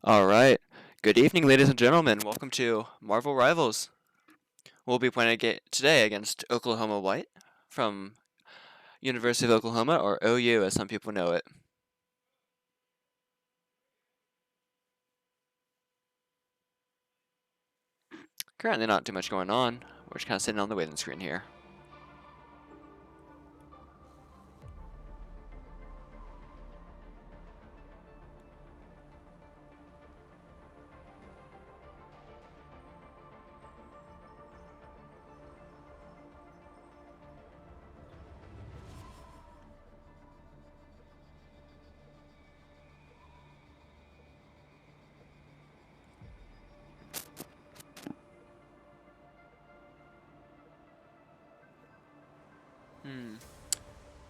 All right. Good evening, ladies and gentlemen. Welcome to Marvel Rivals. We'll be playing today against Oklahoma White from University of Oklahoma, or OU as some people know it. Currently not too much going on. We're just kind of sitting on the waiting screen here.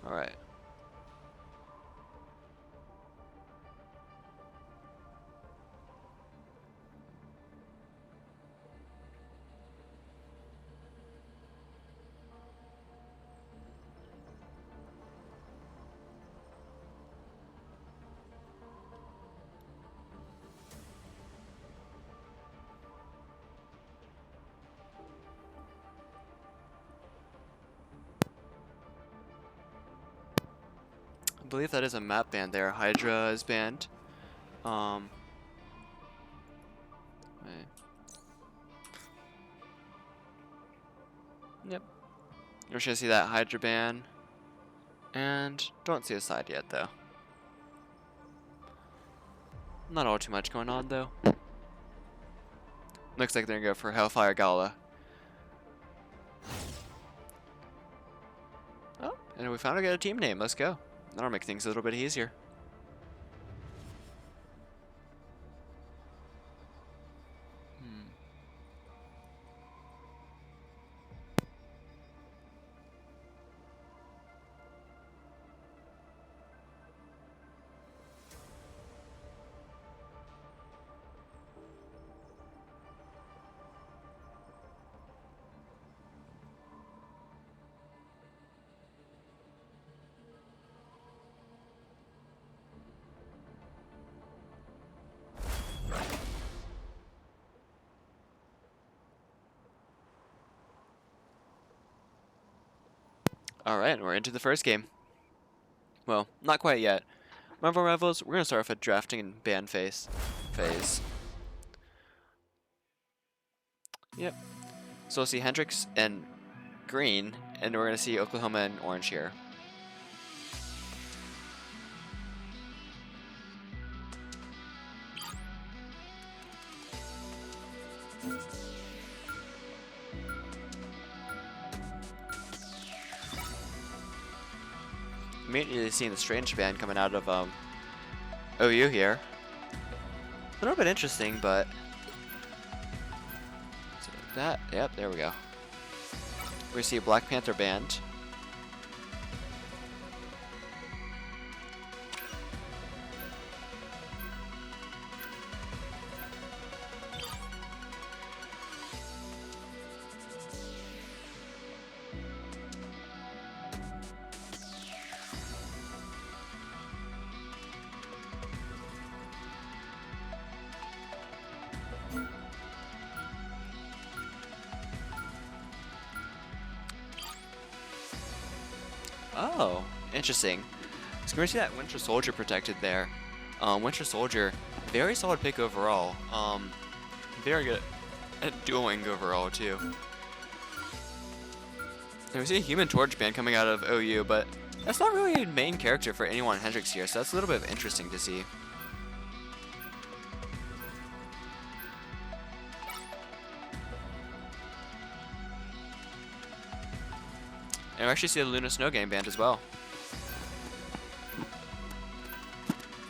All right. I believe that is a map banned there. Hydra is banned. Wait. Yep. You're just gonna see that Hydra ban. And don't see a side yet, though. Not all too much going on, though. Looks like they're gonna go for Hellfire Gala. Oh, and we finally got a team name. Let's go. That'll make things a little bit easier. Alright, we're into the first game. Well, not quite yet. Marvel Rivals, we're going to start off with drafting and ban phase. Yep. So we'll see Hendrix and green, and we're going to see Oklahoma and orange here. Immediately seeing the strange ban coming out of OU here. A little bit interesting, but so that, yep, there we go. We see a Black Panther band. Oh, interesting. So we're gonna see that Winter Soldier protected there. Winter Soldier, very solid pick overall. Very good at dueling overall too. And we see a Human Torch band coming out of OU, but that's not really a main character for anyone Hendrix here, so that's a little bit interesting to see. And we actually see the Luna Snow Game band as well.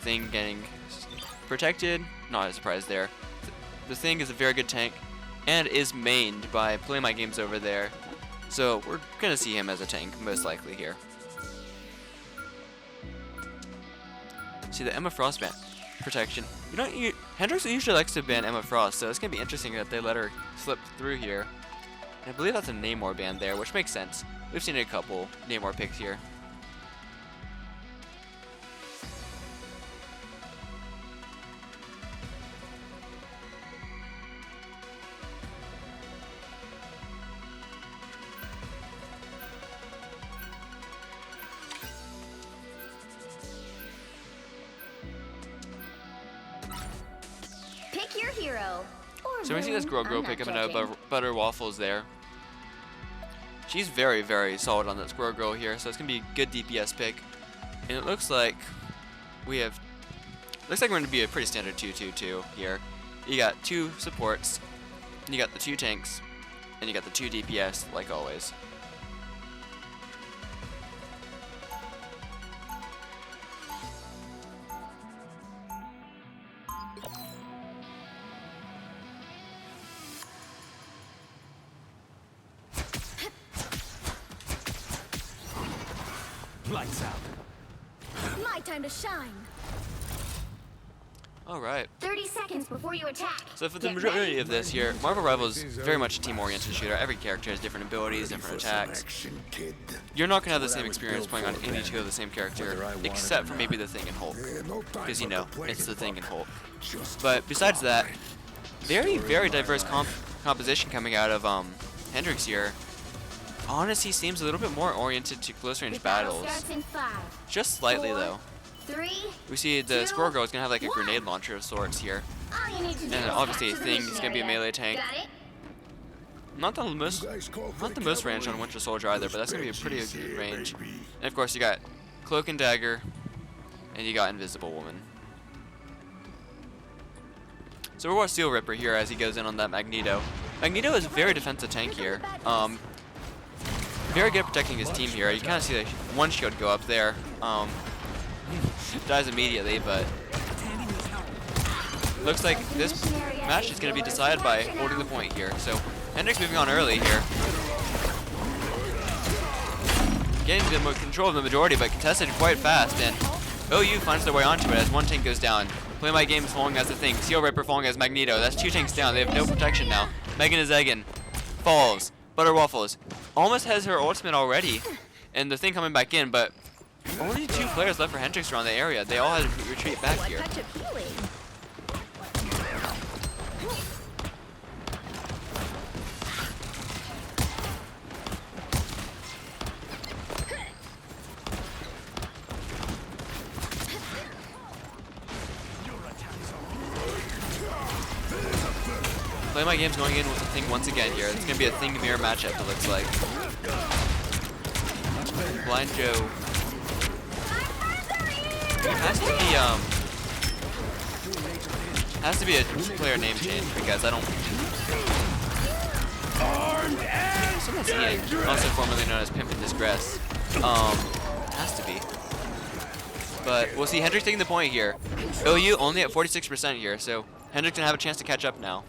Thing getting protected, not a surprise there. The Thing is a very good tank and is mained by Play My Games over there. So we're gonna see him as a tank, most likely here. See the Emma Frost ban protection. Hendrix usually likes to ban Emma Frost, so it's gonna be interesting that they let her slip through here. And I believe that's a Namor band there, which makes sense. We've seen a couple Namor picks here. hero. Or So we see this girl I'm not pick up judging. another butter waffles there. She's very, very solid on that Squirrel Girl here, so it's gonna be a good DPS pick. And it looks like we have. Looks like we're gonna be a pretty standard 2-2-2 here. You got 2 supports, and you got the 2 tanks, and you got the 2 DPS like always. Lights out. My time to shine. Alright. 30 seconds before you attack. So for the Get majority ready. of this here, Marvel Rivals is very much a team-oriented shooter. Every character has different abilities, different attacks. You're not going to have the same experience playing on any 2 of the same character, except for maybe the Thing and Hulk. Because, you know, it's the Thing and Hulk. But besides that, very, very diverse composition coming out of Hendrix here. Honestly, seems a little bit more oriented to close-range battles. Starts in 5, Just slightly, 4, though. 3. We see the 2, Squirrel Girl is going to have like a 1. grenade launcher of sorts here. All you need to do And is obviously capture the Thing mission is going to be a area. melee tank. Got it? Not the most range on Winter Soldier either, but that's going to be a pretty good range. And of course you got Cloak and Dagger, and you got Invisible Woman. So we're watching Steel Ripper here as he goes in on that Magneto. Magneto is a very defensive tank here. Very good at protecting his team here. You kind of see the one shield go up there. Dies immediately, but looks like this match is going to be decided by holding the point here. So Hendrix moving on early here. Getting the control of the majority, but contested quite fast, and OU finds their way onto it as one tank goes down. Play My Game is falling as the Thing. Steel Ripper falling as Magneto. That's 2 tanks down. They have no protection now. Megan is Eggin. Falls. Butter Waffles almost has her ultimate already, and the Thing coming back in, but only 2 players left for Hendrix around the area. They all had to retreat back here. Touch of healing. Play My Game's going in with the Thing once again here. It's going to be a Thing mirror matchup, it looks like. Blind Joe. Has to be a player name change because I don't. Someone's eating. Also formerly known as Pimp in Disgrace. Has to be. But we'll see Hendrix taking the point here. OU only at 46% here, so Hendrix gonna have a chance to catch up now.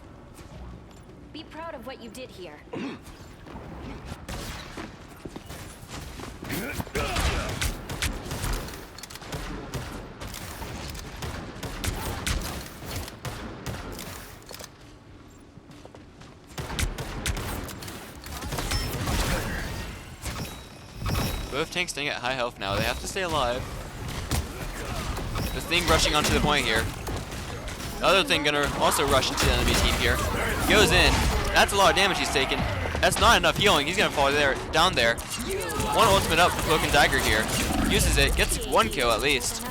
Be proud of what you did here. Both tanks staying at high health now. They have to stay alive. The Thing rushing onto the point here. The other Thing gonna also rush into the enemy team here. Goes in. That's a lot of damage he's taken. That's not enough healing. He's gonna fall down there. One ultimate up for Cloak and Dagger here. Uses it. Gets 1 kill at least.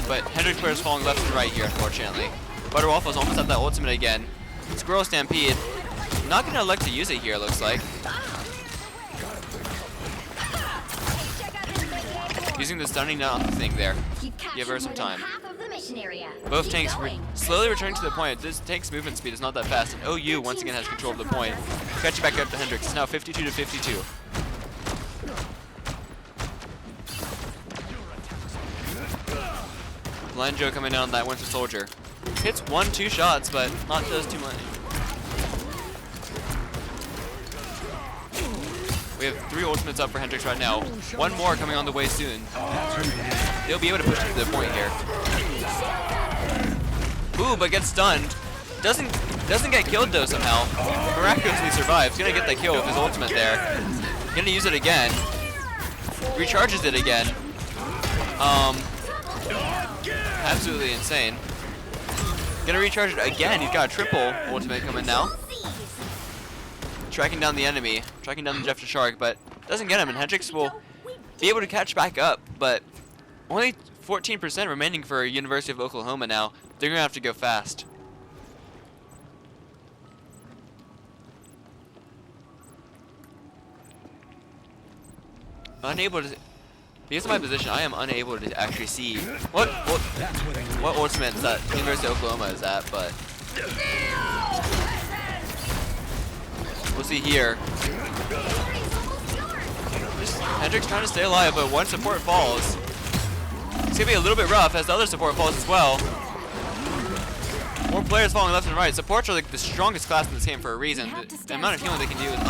But Hendrix players falling left and right here, unfortunately. Butter Waffles almost at that ultimate again. Squirrel Stampede. Not gonna elect to use it here, looks like. Using the stunning on the Thing there. Give her some time. Both tanks slowly returning to the point. This tank's movement speed is not that fast, and OU once again has control of the point. Catch it back up to Hendrix. It's now 52 to 52. Blind Joe coming down on that Winter Soldier. Hits 1-2 shots, but not does too much. We have 3 ultimates up for Hendrix right now. 1 more coming on the way soon. They'll be able to push it to the point here. Ooh, but gets stunned. Doesn't get killed though somehow. Miraculously survives. Gonna get the kill with his ultimate there. Gonna use it again. Recharges it again. Absolutely insane. Gonna recharge it again. He's got a triple ultimate coming now. Tracking down the enemy, tracking down the Jeff the Shark, but doesn't get him, and Hendrix will be able to catch back up, but only 14% remaining for University of Oklahoma now. They're gonna have to go fast. Unable to, because of my position, I am unable to actually see what ultimate that University of Oklahoma is at, but we'll see here. Just Hendrix trying to stay alive, but one support falls. It's gonna be a little bit rough as the other support falls as well. More players falling left and right. Supports are like the strongest class in this game for a reason. The amount of healing they can do is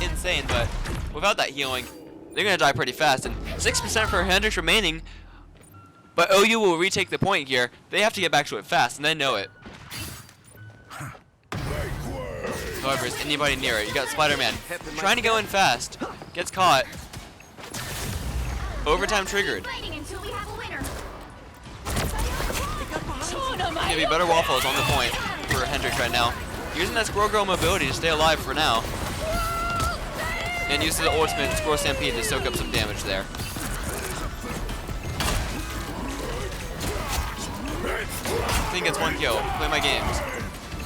insane, but without that healing, they're gonna die pretty fast. And 6% for Hendrix remaining, but OU will retake the point here. They have to get back to it fast, and they know it. However, is anybody near it? You got Spider-Man trying to go in fast, gets caught. Overtime triggered. Gonna be better waffles on the point for Hendrix right now. Using that Squirrel Girl mobility to stay alive for now. And uses the ultimate Squirrel Stampede to soak up some damage there. I think it's one kill. Play my games.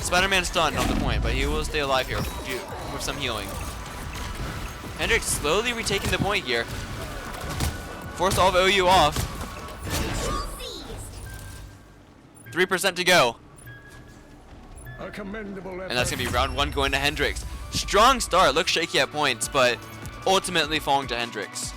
Spider-Man stunned on the point, but he will stay alive here with some healing. Hendrix slowly retaking the point here. Forced all of OU off. 3% to go. And that's going to be round 1 going to Hendrix. Strong start. Looks shaky at points, but ultimately falling to Hendrix.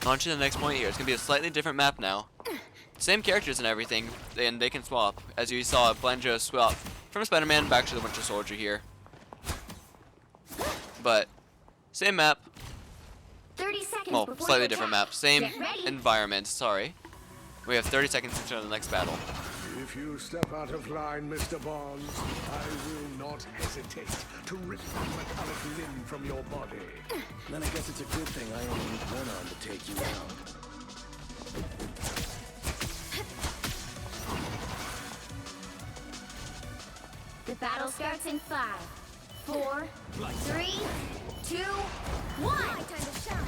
On to the next point here. It's going to be a slightly different map now. Same characters and everything, and they can swap. As you saw, Blanjo swap from Spider-Man back to the Winter Soldier here. But same map. 30 seconds Well, before slightly you different attack. map. Same Get ready. environment, sorry. We have 30 seconds until the next battle. If you step out of line, Mr. Bonds, I will not hesitate to rip the metallic limb from your body. Then I guess it's a good thing I only need one arm to take you out. The battle starts in 5, 4, 3, 2, 1. Time to shine.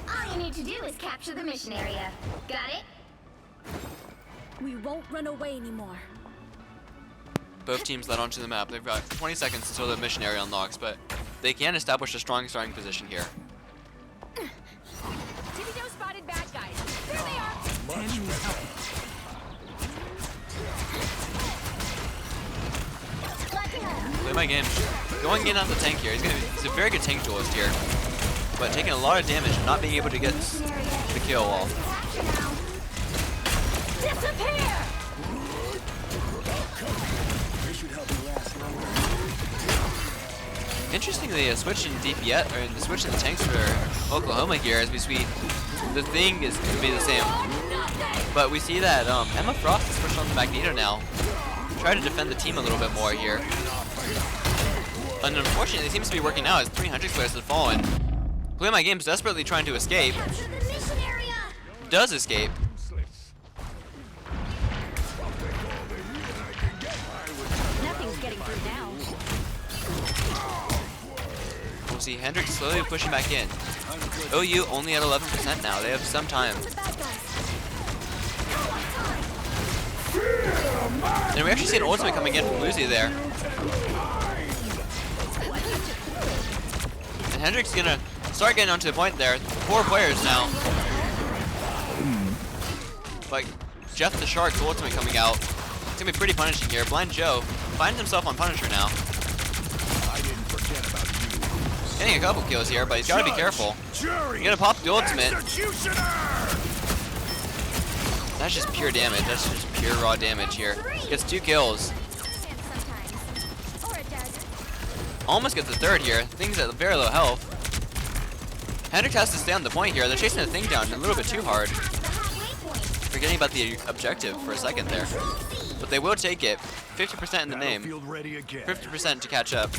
All you need to do is capture the mission area. Got it? We won't run away anymore. Both teams led onto the map. They've got 20 seconds until the mission area unlocks, but they can establish a strong starting position here. Tibido spotted bad guys. There they are. Play my game. Going in on the tank here. He's a very good tank duelist here, but taking a lot of damage and not being able to get the kill off. Disappear! This should help you last longer. Interestingly, a switch in DPS, or the switch in the tanks for Oklahoma here, as we see, the thing is going to be the same. But we see that Emma Frost is switched on to Magneto now. Try to defend the team a little bit more here. And unfortunately, it seems to be working out as 300 players have fallen. Play My Game's desperately trying to escape. Capture the mission area! Does escape. Nothing's getting through now. We'll see Hendrix slowly pushing back in. OU only at 11% now. They have some time. The bad guys. And we actually see an ultimate coming in from Lucy there. And Hendrix is gonna start getting onto the point there. 4 players now. Like Jeff the Shark's ultimate coming out. It's gonna be pretty punishing here. Blind Joe finds himself on Punisher now. I didn't forget about you. Getting a couple kills here, but he's gotta be careful. Jury, He's gonna pop the ultimate. executioner! That's just pure damage. That's just pure raw damage here. Gets 2 kills. Or a dagger. Almost gets the 3rd here. Thing's at very low health. Hendrix has to stay on the point here. They're chasing the thing down a little bit too hard. Forgetting about the objective for a second there. But they will take it. 50% in the name. Battlefield ready again. 50% to catch up.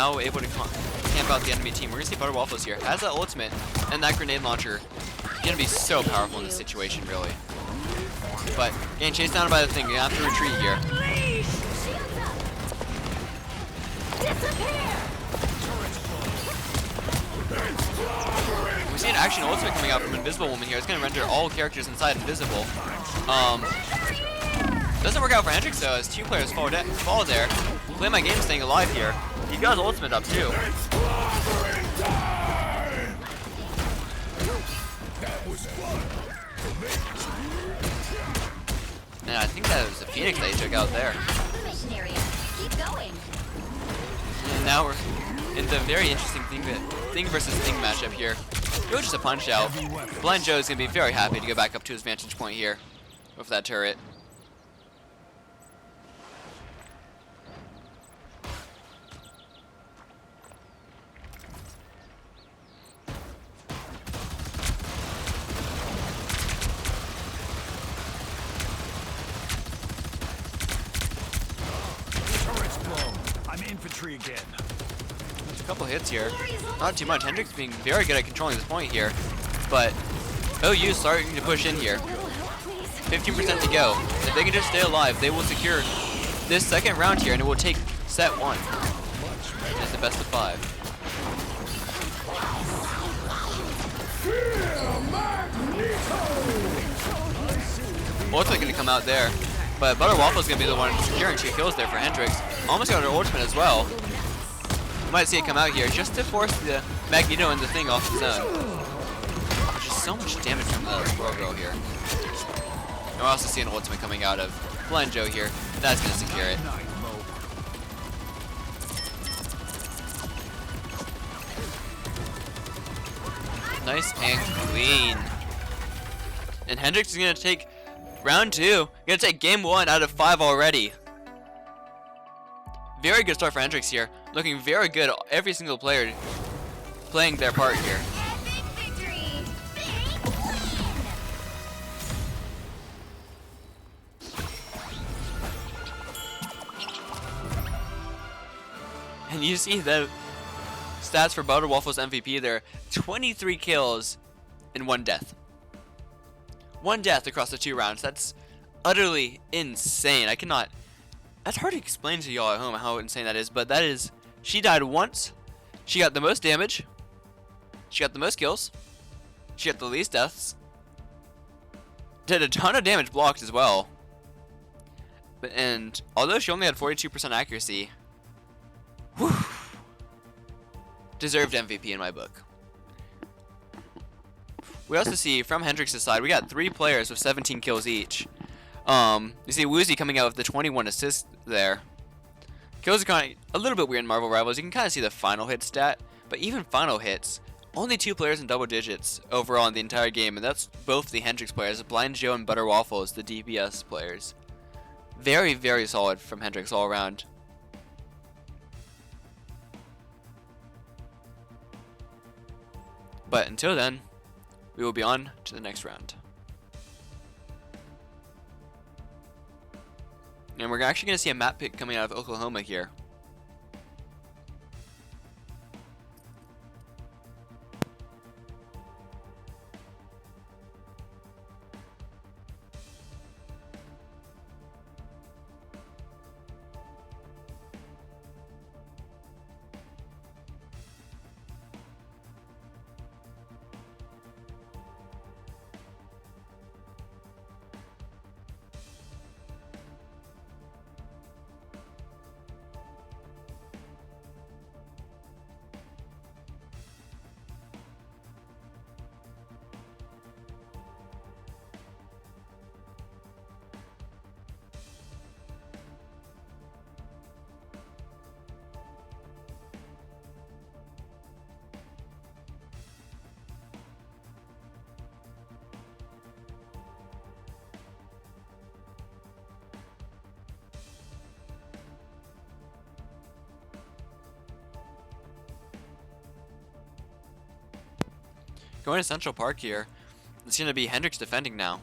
now able to camp out the enemy team. We're gonna see Butter Waffles here. Has that ultimate and that grenade launcher. Gonna be so powerful in this situation, really. But getting chased down by the thing, you have to retreat here. We see an action ultimate coming out from Invisible Woman here. It's gonna render all characters inside invisible. Doesn't work out for Hendrix though, as 2 players fall there. Play my game staying alive here. He got his ultimate up too. And I think that was a Phoenix that he took out there. And now we're in the very interesting thing versus thing matchup here. It was just a punch out. Blind Joe is going to be very happy to go back up to his vantage point here with that turret. Infantry again. There's a couple hits here. Not too much. Hendrix being very good at controlling this point here. But OU starting to push in here. 15% to go. If they can just stay alive, they will secure this second round here, and it will take set 1. It's the best of 5. Ultimate going to come out there. But Butter Waffle's going to be the one securing 2 kills there for Hendrix. Almost got her ultimate as well. You might see it come out here just to force the Magneto and the thing off the zone. Just so much damage from the Squirrel Girl here. And we're also seeing an ultimate coming out of Blind Joe here. That's going to secure it. Nice and clean. And Hendrix is going to take round 2. Gonna take game 1 out of 5 already. Very good start for Hendrix here. Looking very good. Every single player playing their part here. And you see the stats for Butter Waffle's MVP there. 23 kills and 1 death. 1 death across the 2 rounds. That's utterly insane. That's hard to explain to y'all at home how insane that is, but that is, she died once, she got the most damage, she got the most kills, she got the least deaths, did a ton of damage blocked as well, and although she only had 42% accuracy, whew, deserved MVP in my book. We also see from Hendrix's side, we got 3 players with 17 kills each. You see Woozy coming out with the 21 assists there. Kills are kind of a little bit weird in Marvel Rivals. You can kind of see the final hit stat, but even final hits, only 2 players in double digits overall in the entire game, and that's both the Hendrix players, Blind Joe and Butter Waffles, the DPS players. Very, very solid from Hendrix all around. But until then, we will be on to the next round. And we're actually going to see a map pick coming out of Oklahoma here. Going to Central Park here. It's going to be Hendrix defending now.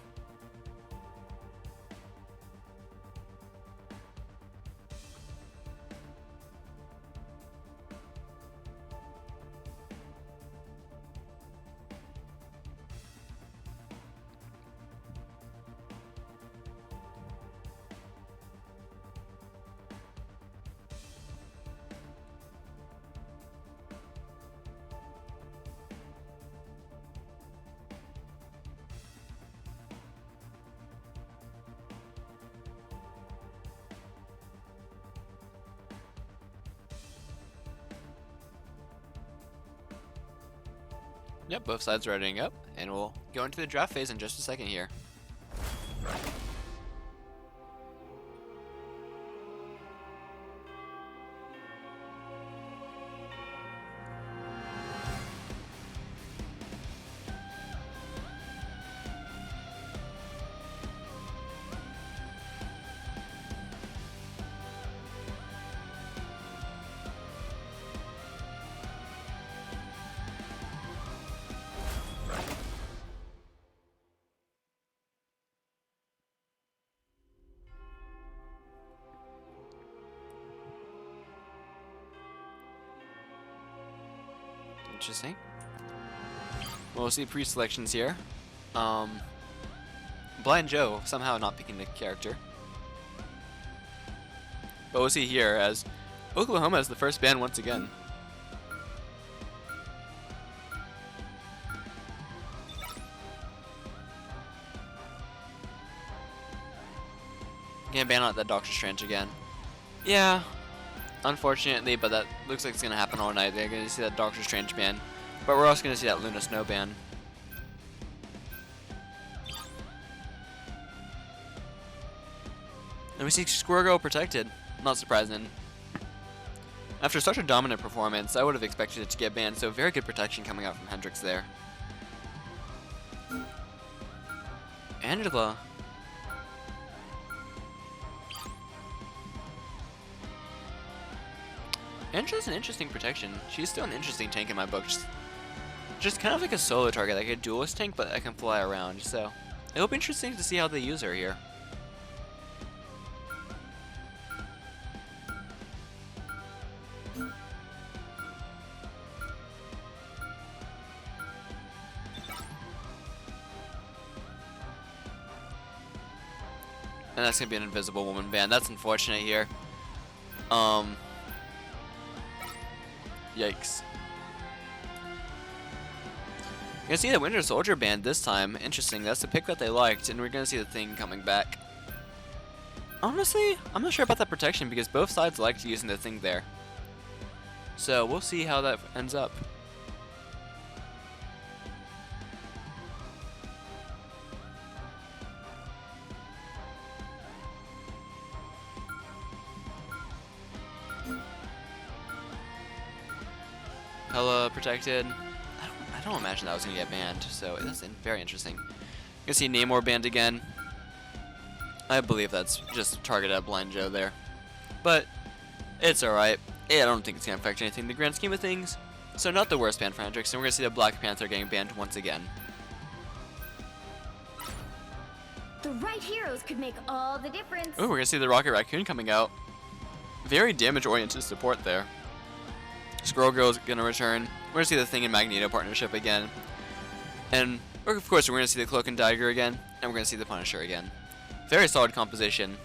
Yep, both sides are readying up, and we'll go into the draft phase in just a second here. Interesting. Well, we'll see pre-selections here. Blind Joe somehow not picking the character. But we'll see here as Oklahoma is the first ban once again. Gonna ban out that Doctor Strange again. Yeah. Unfortunately, but that looks like it's going to happen all night. They're going to see that Doctor Strange ban, but we're also going to see that Luna Snow ban. And we see Squirrel Girl protected. Not surprising. After such a dominant performance, I would have expected it to get banned, so very good protection coming out from Hendrix there. Angela. Angela's an interesting protection. She's still an interesting tank in my book. Just kind of like a solo target, like a duelist tank, but that can fly around. So it'll be interesting to see how they use her here. And that's gonna be an Invisible Woman ban. That's unfortunate here. Yikes. You're gonna see the Winter Soldier band this time. Interesting, that's the pick that they liked, and we're gonna see the Thing coming back. Honestly, I'm not sure about that protection because both sides liked using the Thing there. So we'll see how that ends up. Hella protected. I don't imagine that was gonna get banned, so that's very interesting. You can see Namor banned again. I believe that's just targeted at Blind Joe there, but it's alright. I don't think it's gonna affect anything in the grand scheme of things. So not the worst ban for Hendrix, and we're gonna see the Black Panther getting banned once again. The right heroes could make all the difference. Oh, we're gonna see the Rocket Raccoon coming out. Very damage-oriented support there. Squirrel Girl is gonna return. We're gonna see the Thing and Magneto partnership again, and of course we're gonna see the Cloak and Dagger again, and we're gonna see the Punisher again. Very solid composition.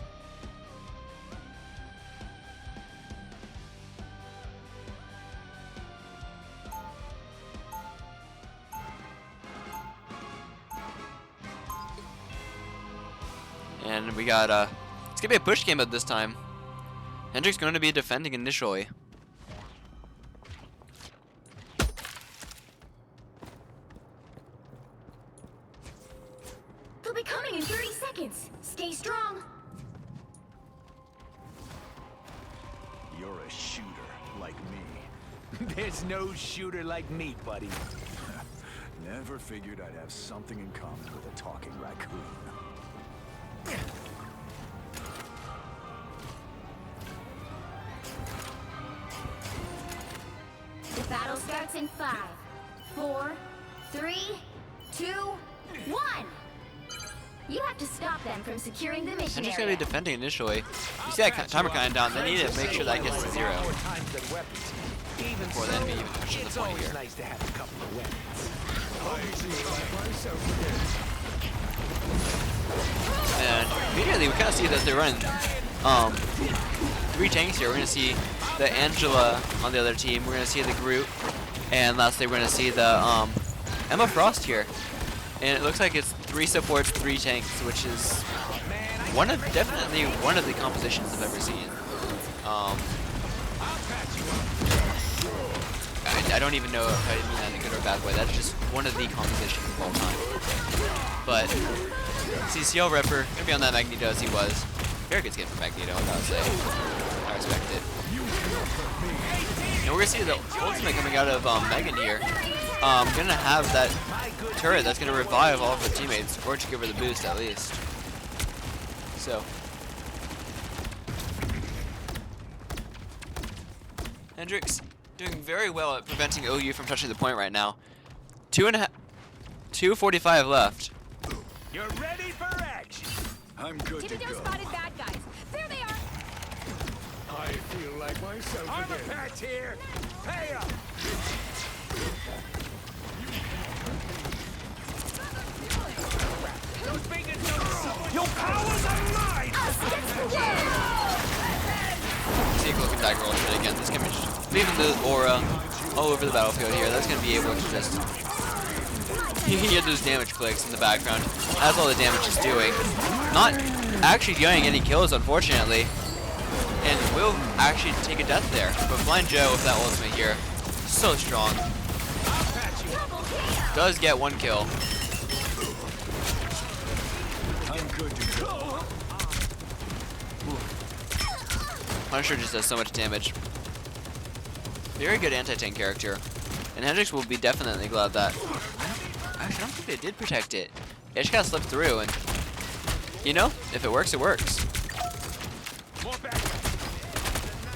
And we got it's gonna be a push game at this time. Hendrix going to be defending initially. They'll be coming in 30 seconds. Stay strong. You're a shooter like me. There's no shooter like me, buddy. Never figured I'd have something in common with a talking raccoon. The battle starts in 5, 4, 3, 2, 1. You have to stop them from securing the mission Hendrix area. going to be defending initially. You see that timer counting down. They need to make sure that gets to 0 before the enemy even pushes the point here. Nice to have a couple of weapons. And immediately we kind of see that they're running 3 tanks here. We're going to see the Angela on the other team. We're going to see the Groot. And lastly, we're going to see the Emma Frost here. And it looks like it's 3 supports, 3 tanks, which is definitely one of the compositions I've ever seen. I don't even know if I mean that in a good or bad way. That's just one of the compositions of all time. But CCL Ripper, gonna be on that Magneto as he was. Very good skin for Magneto, I gotta say. I respect it. And we're gonna see the ultimate coming out of Megan here. Gonna have that turret that's gonna revive all of her teammates, or to give her the boost at least. So Hendrix doing very well at preventing OU from touching the point right now. 2:45 left. You're ready for action. I'm good to Tibido go. spotted bad guys. There they are. I feel like myself Armor again. patch here. Pay up. Those fingers don't. Your powers are mine. See a cloak and dagger ultimate again. This is gonna be just leaving the aura all over the battlefield here. That's gonna be able to just you can hear those damage clicks in the background. That's all the damage is doing. Not actually getting any kills, unfortunately. And will actually take a death there. But Blind Joe with that ultimate here, so strong. Does get one kill. I'm good to go. Punisher just does so much damage. Very good anti-tank character. And Hendrix will be definitely glad that. Actually, I don't think they did protect it. It just got slipped through, and you know, if it works, it works.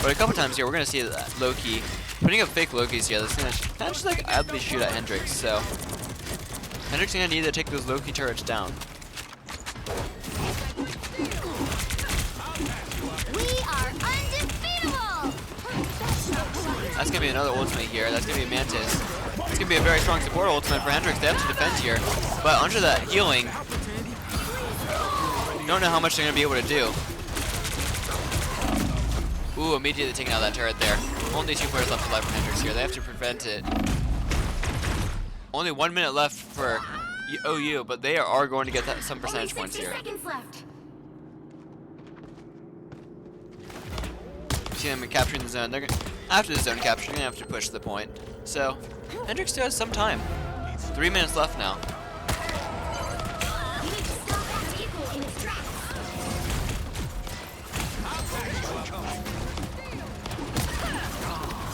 But a couple times here, we're gonna see that Loki putting up fake Lokis here. That's gonna kind of just like idly shoot at Hendrix. So Hendrix gonna need to take those Loki turrets down. We are undefeatable! That's gonna be another ultimate here. That's gonna be Mantis. It's gonna be a very strong support ultimate for Hendrix. They have to defend here, but under that healing, don't know how much they're gonna be able to do. Ooh, immediately taking out that turret there. Only 2 players left alive for Hendrix here. They have to prevent it. Only 1 minute left for OU, but they are going to get that, some percentage Only points 60 here. seconds left. See them capturing the zone. They're gonna, after the zone capture, they're gonna have to push the point. So Hendrix still has some time. 3 minutes left now. You need to stop that vehicle in its tracks.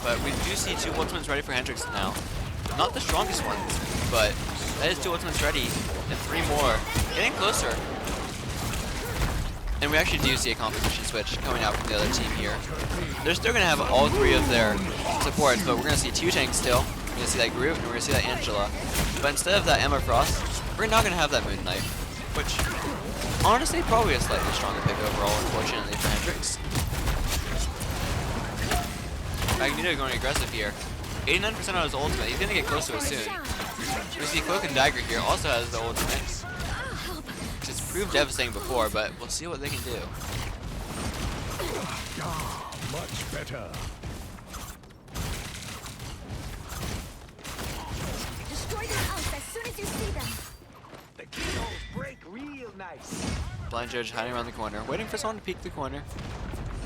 But we do see 2 ultimates ready for Hendrix now. Not the strongest ones, but that is 2 ultimates ready, and 3 more. Getting closer. And we actually do see a composition switch coming out from the other team here. They're still going to have all 3 of their supports, but we're going to see 2 tanks still. We're going to see that Groot, and we're going to see that Angela. But instead of that Emma Frost, we're not going to have that Moon Knight, which honestly probably a slightly stronger pick overall, unfortunately, for Hendrix. Magneto going aggressive here. 89% on his ultimate. He's going to get close to it soon. We see Cloak and Dagger here also has the ultimate. Which has proved devastating before, but we'll see what they can do. Ah, much better. Destroy them out as soon as you see them. The keyholes break real nice. Blind Judge hiding around the corner, waiting for someone to peek the corner.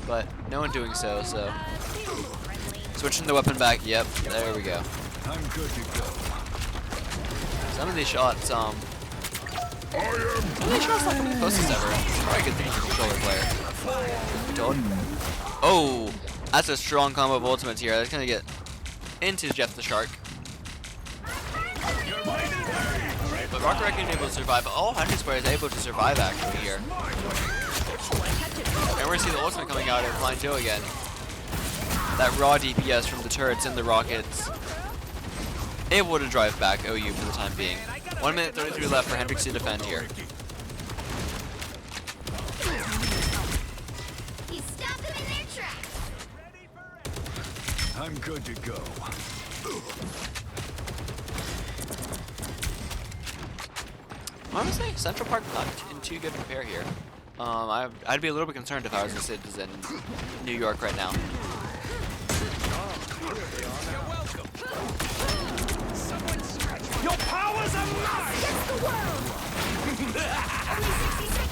But no one doing so, so. Switching the weapon back, yep, there we go. I'm good to go. Some of these shots, some of these shots not gonna be closest ever. It's probably a good thing he's a controller player. You told? Oh, that's a strong combo of ultimates here. That's gonna get into Jeff the Shark. But Rocket Raccoon able to survive. All 100 players able to survive actually here. And we're gonna see the ultimate coming out of Blind Joe again. That raw DPS from the turrets and the rockets. Able to drive back OU for the time being. 1 minute 33 left for Hendrix to defend here. You stop them in their tracks. I'm good to go. Honestly, Central Park not in too good repair here. I'd be a little bit concerned if I was a citizen in New York right now. Your powers are mine! Against the world.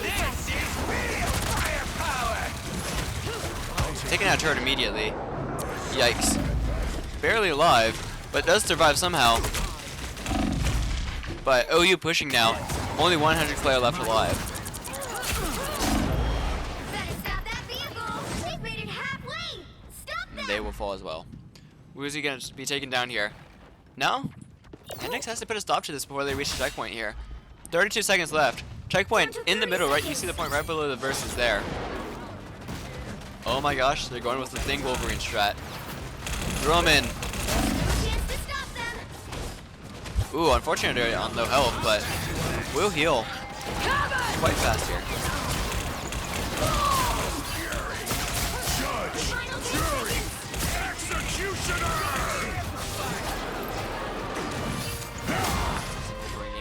This is real firepower! Taking out turret immediately. Yikes. Barely alive, but does survive somehow. But OU pushing now. Only 100 player left alive. Better stop that vehicle. They've made it halfway. Stop them. They will fall as well. Woozy gonna be taken down here. No? Hendrix has to put a stop to this before they reach the checkpoint here. 32 seconds left. Checkpoint in the middle, right? You see the point right below the verses there. Oh my gosh, they're going with the Thing Wolverine strat. Throw him in. Chance to stop them. Ooh, unfortunately on low health, but we'll heal quite fast here.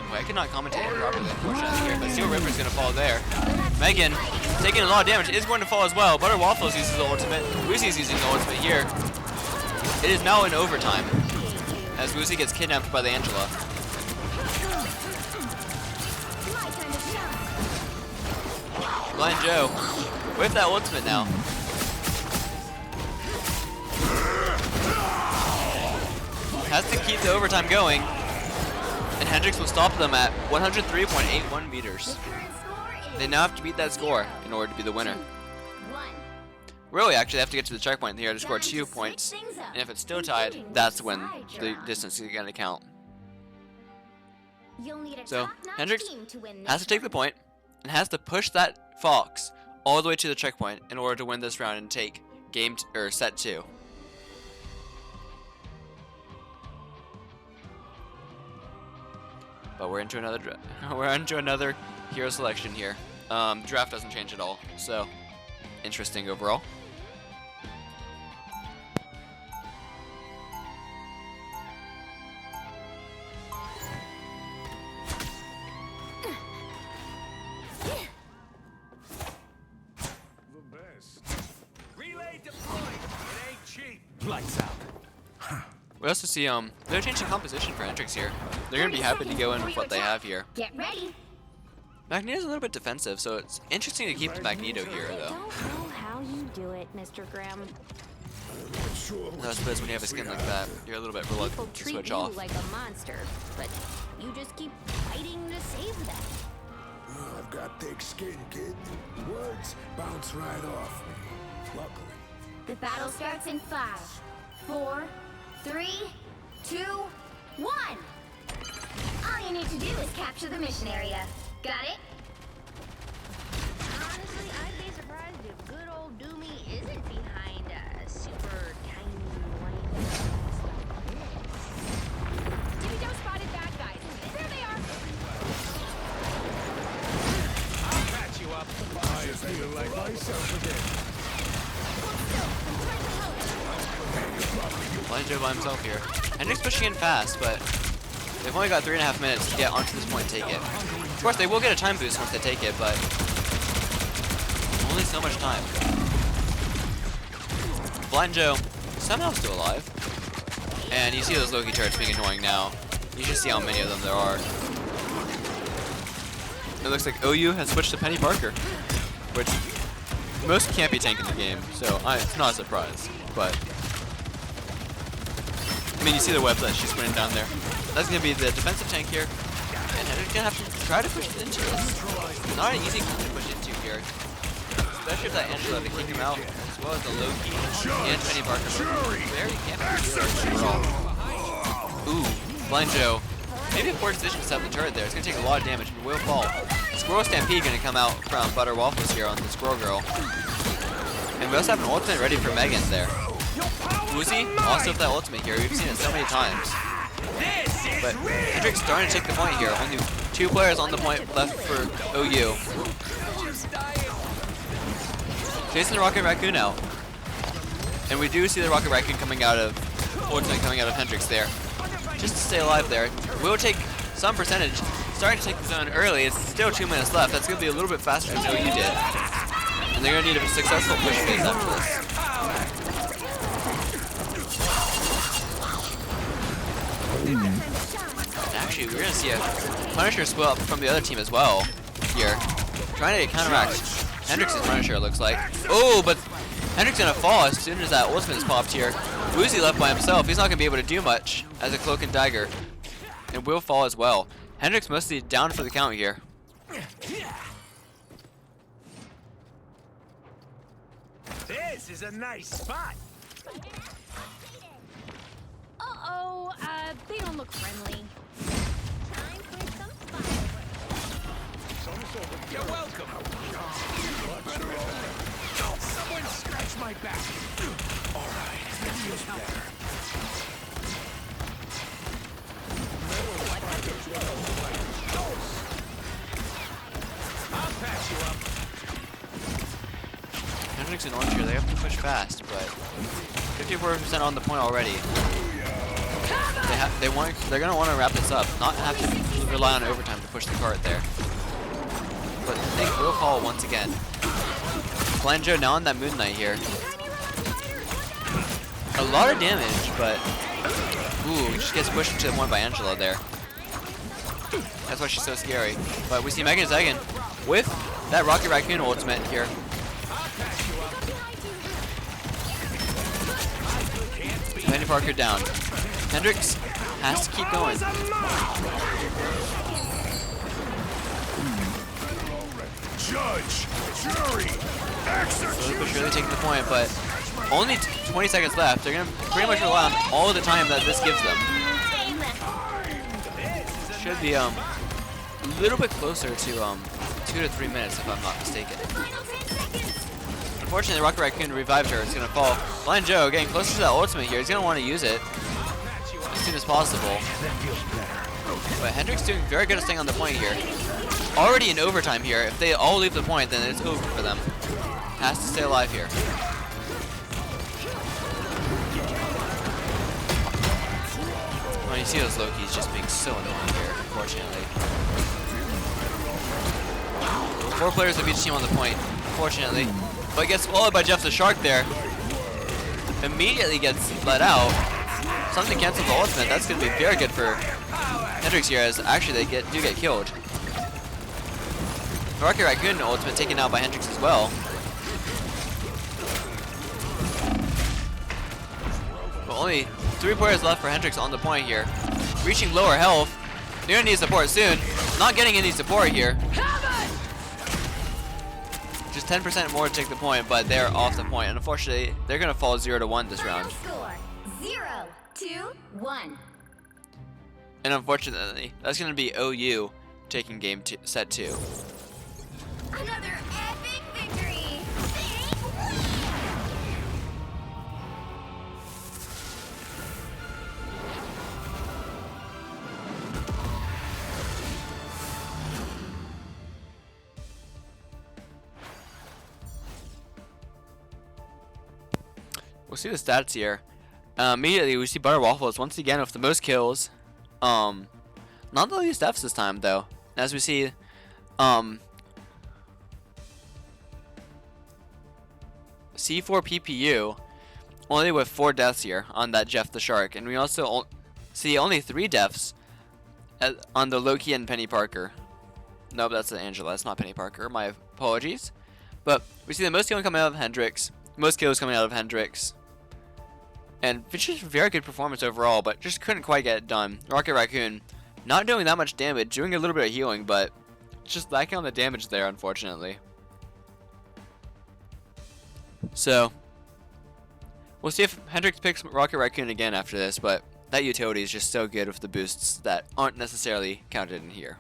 I could not commentate it properly, unfortunately, here, but Steel Ripper's going to fall there. Megan, taking a lot of damage, is going to fall as well. Butter Waffles uses the ultimate. Woozy's using the ultimate here. It is now in overtime, as Woozy gets kidnapped by the Angela. Blind Joe, with that ultimate now. Has to keep the overtime going. And Hendrix will stop them at 103.81 meters. They now have to beat that score in order to be the winner. Really, actually, they have to get to the checkpoint here to score 2 points. And if it's still tied, that's when the distance is going to count. So, Hendrix has to take the point and has to push that Fox all the way to the checkpoint in order to win this round and take set 2. But we're into another hero selection here. Draft doesn't change at all, so interesting overall. The best. Relay deployed. It ain't cheap. Lights out. We also see they're changing composition for Hendrix here. They're gonna be happy to go in with what they have here. Get ready. Magneto's a little bit defensive, so it's interesting to keep the Magneto here though. Don't know how you do it, Mr. Graham. I suppose when you have a skin like that, you're a little bit People reluctant to treat switch you off. like a monster, but you just keep fighting to save them. I've got thick skin, kid. Words bounce right off me. Luckily. The battle starts in 5, 4, 3, 2, 1. All you need to do is capture the mission area. Got it? Honestly, I'd be surprised if good old Doomy isn't behind a super tiny white. Jimmy Joe spotted bad guys. There they are. I'll patch you up. I feel like myself again. Blind Joe by himself here. Hendrix pushing in fast, but they've only got 3.5 minutes to get onto this point and take it. Of course, they will get a time boost once they take it, but only so much time. Blind Joe somehow still alive. And you see those Loki turrets being annoying now. You should see how many of them there are. It looks like OU has switched to Penny Parker, which most can't be tanked in the game, so it's not a surprise. But I mean, you see the web that she's putting down there. That's going to be the defensive tank here. And Hendrix going to have to try to push into this. Not an easy one to push into here. Especially if that Angela to kick him out, as well as the Loki and Penny Parker. Very campy overall. Ooh, Blind Joe. Maybe a poor decision to set up the turret there. It's going to take a lot of damage and will fall. Squirrel Stampede going to come out from Butter Waffles here on the Squirrel Girl. And we also have an ultimate ready for Megan there. Woozy also with that ultimate here. We've seen it so many times. But Hendrix starting to take the point here. Only 2 players on the point left for OU. Chasing the Rocket Raccoon out. And we do see the Rocket Raccoon coming out of ultimate coming out of Hendrix there. Just to stay alive there. We'll take some percentage. Starting to take the zone early. It's still 2 minutes left. That's going to be a little bit faster than OU did. And they're going to need a successful push phase after this. Actually, we're going to see a Punisher split up from the other team as well here. Trying to counteract Hendrix's Punisher, it looks like. Oh, but Hendrix going to fall as soon as that ultimate is popped here. Woozy left by himself. He's not going to be able to do much as a Cloak and Dagger. And will fall as well. Hendrix mostly down for the count here. This is a nice spot. Uh-oh, they don't look friendly. Time for some fireworks. You're welcome. Someone scratch my back. All right, that feels better. I'll patch you up. Hendrix and Orange here, they have to push fast, but 54% on the point already. They're gonna want to wrap this up, not have to rely on overtime to push the cart there. But they will fall once again. Blind Joe now on that Moon Knight here. A lot of damage, but ooh, he just gets pushed into the point by Angela there. That's why she's so scary. But we see Megan Zegan with that Rocket Raccoon ultimate here. Penny Parker down. Hendrix has to keep going. Judge, jury, Slowly but surely taking the point, but only 20 seconds left. They're gonna pretty much rely on all of the time that this gives them. Should be a little bit closer to 2 to 3 minutes if I'm not mistaken. Unfortunately, Rocket Raccoon revived her. It's gonna fall. Blind Joe getting closer to that ultimate here. He's gonna want to use it as soon as possible. But Hendrix doing very good at staying on the point here. Already in overtime here. If they all leave the point, then it's over for them. Has to stay alive here. Well, you see those Lokis just being so annoying here, unfortunately. 4 players of each team on the point, unfortunately. But gets swallowed by Jeff the Shark there. Immediately gets let out. Something cancels the ultimate. That's going to be very good for Hendrix here, as actually they do get killed. Rocket Raccoon ultimate taken out by Hendrix as well. But only 3 players left for Hendrix on the point here. Reaching lower health. They're going to need support soon. Not getting any support here. Just 10% more to take the point, but they're off the point. And unfortunately, they're going to fall 0-1 this round. Score 0-1. And unfortunately, that's going to be OU taking set 2. Another epic victory. We'll see the stats here. Immediately, we see Butter Waffles once again with the most kills. Not the least deaths this time, though. As we see, C4 PPU only with 4 deaths here on that Jeff the Shark, and we also see only 3 deaths on the Loki and Penny Parker. Nope, that's Angela. That's not Penny Parker. My apologies. But we see the most killing coming out of Hendrix, most kills coming out of Hendrix, and it's just a very good performance overall, but just couldn't quite get it done. Rocket Raccoon not doing that much damage, doing a little bit of healing, but just lacking on the damage there, unfortunately. So we'll see if Hendrix picks Rocket Raccoon again after this, but that utility is just so good with the boosts that aren't necessarily counted in here.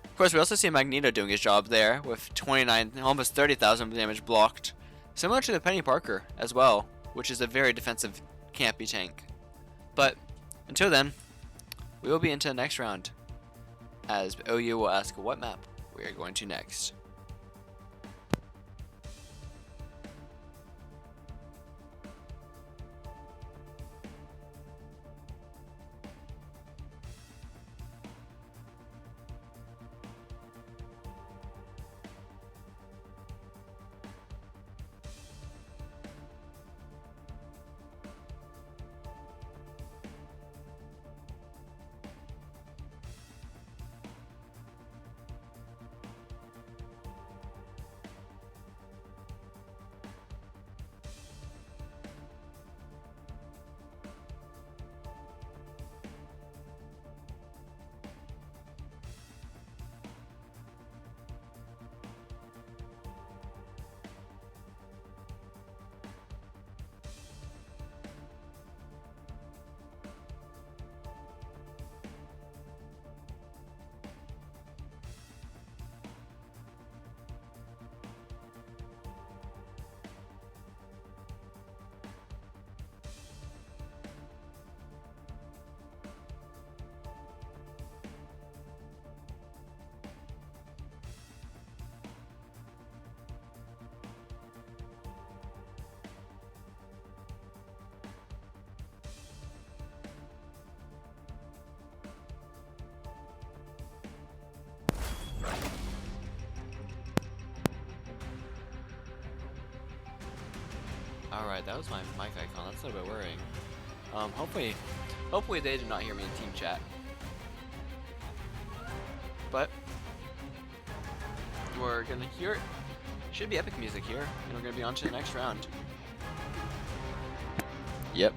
Of course, we also see Magneto doing his job there with 29, almost 30,000 damage blocked. Similar to the Penny Parker as well, which is a very defensive, campy tank. But until then, we will be into the next round, as OU will ask what map we are going to next. that was my mic icon. That's a little bit worrying. Hopefully they did not hear me in team chat. But we're gonna hear. Should be epic music here, and we're gonna be on to the next round. Yep.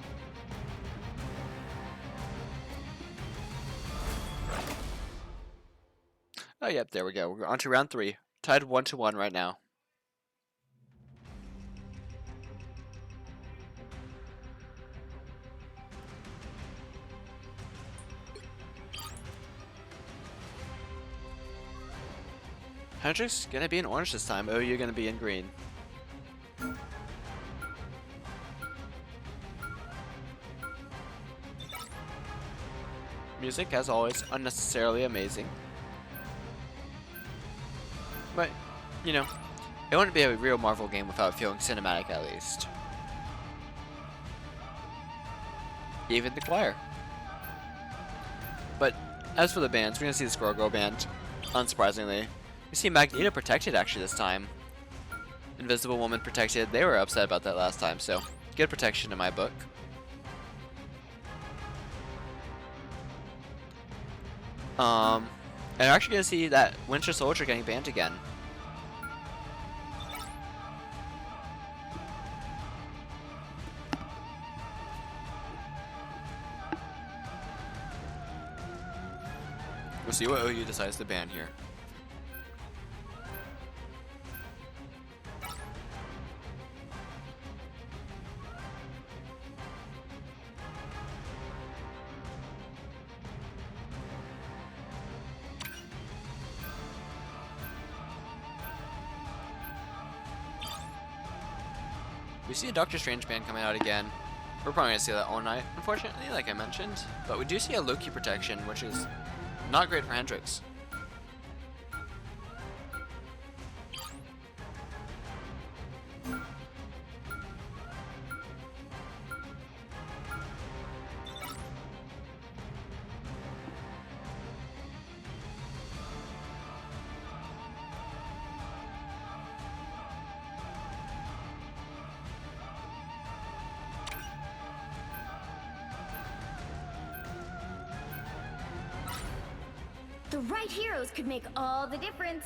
Oh, yep, there we go. We're on to round 3. Tied 1-1 right now. Hendrix gonna be in orange this time. Oh, you're gonna be in green. Music, as always, unnecessarily amazing. But, you know, it wouldn't be a real Marvel game without feeling cinematic at least. Even the choir. But, as for the bands, we're gonna see the Squirrel Girl band, unsurprisingly. We see Magneto protected actually this time. Invisible Woman protected. They were upset about that last time, so good protection in my book. And we're actually gonna see that Winter Soldier getting banned again. We'll see what OU decides to ban here. We see a Doctor Strange band coming out again. We're probably gonna see that all night, unfortunately, like I mentioned. But we do see a Loki protection, which is not great for Hendrix. The right heroes could make all the difference.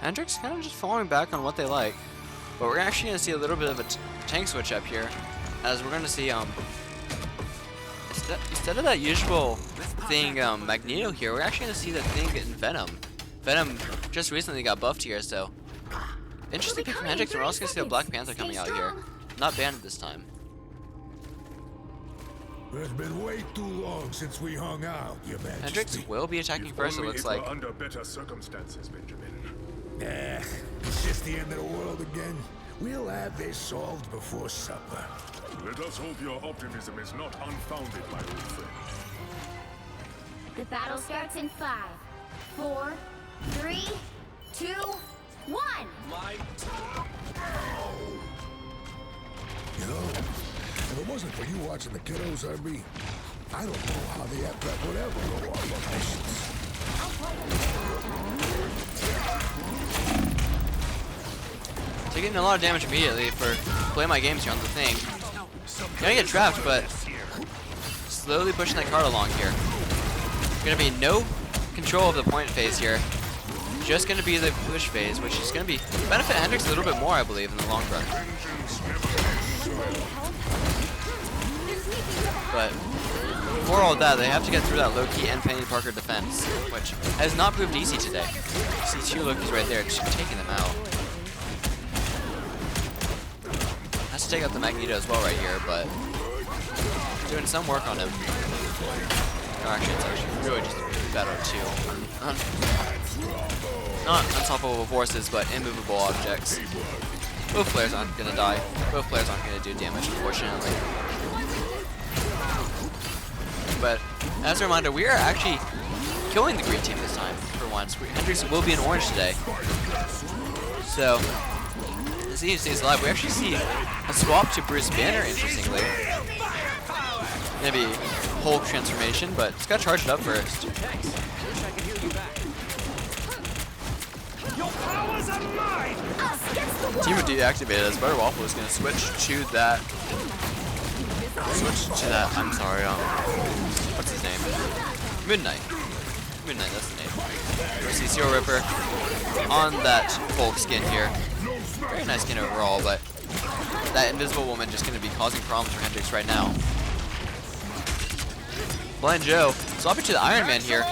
Hendrix kind of just falling back on what they like. But we're actually going to see a little bit of a tank switch up here, as we're going to see, instead of that usual thing, Magneto here, we're actually going to see the thing in Venom. Venom just recently got buffed here, so interesting pick from Hendrix, and we're also going to see a Black Panther coming out here. Not banned this time. It's been way too long since we hung out, Your Majesty. Hendrix will be attacking first, it looks like. Under better circumstances, Benjamin. It's just the end of the world again. We'll have this solved before supper. Let us hope your optimism is not unfounded, my old friend. The battle starts in 5, 4, 3, 2, 1. You know, if it wasn't for you watching the kiddos, I don't know how the aircraft would ever go off on missions. Taking a lot of damage immediately for playing my games here on the thing. Gonna get trapped, but slowly pushing that card along here. Gonna be no control of the point phase here. Just gonna be the push phase, which is gonna be benefit Hendrix a little bit more, I believe, in the long run. But for all that, they have to get through that Loki and Penny Parker defense, which has not proved easy today. You see 2 Lokis right there, just taking them out. Has to take out the Magneto as well right here, but doing some work on him. No, actually, it's actually really just better too. Not unstoppable forces, but immovable objects. Both players aren't gonna die. Both players aren't gonna do damage, unfortunately. But As a reminder, we are actually killing the green team this time, for once. Hendrix will be in orange today. So, as he stays alive, we actually see a swap to Bruce Banner, interestingly. Maybe Hulk transformation, but it's got to charge it up first. Team would deactivate as Butter Waffle is going to switch to that. I'm sorry, what's his name? Midnight. Midnight, that's the name. We see Zero Ripper on that Hulk skin here. Very nice skin overall, but that Invisible Woman just going to be causing problems for Hendrix right now. Blind Joe swapping to the Iron Man here.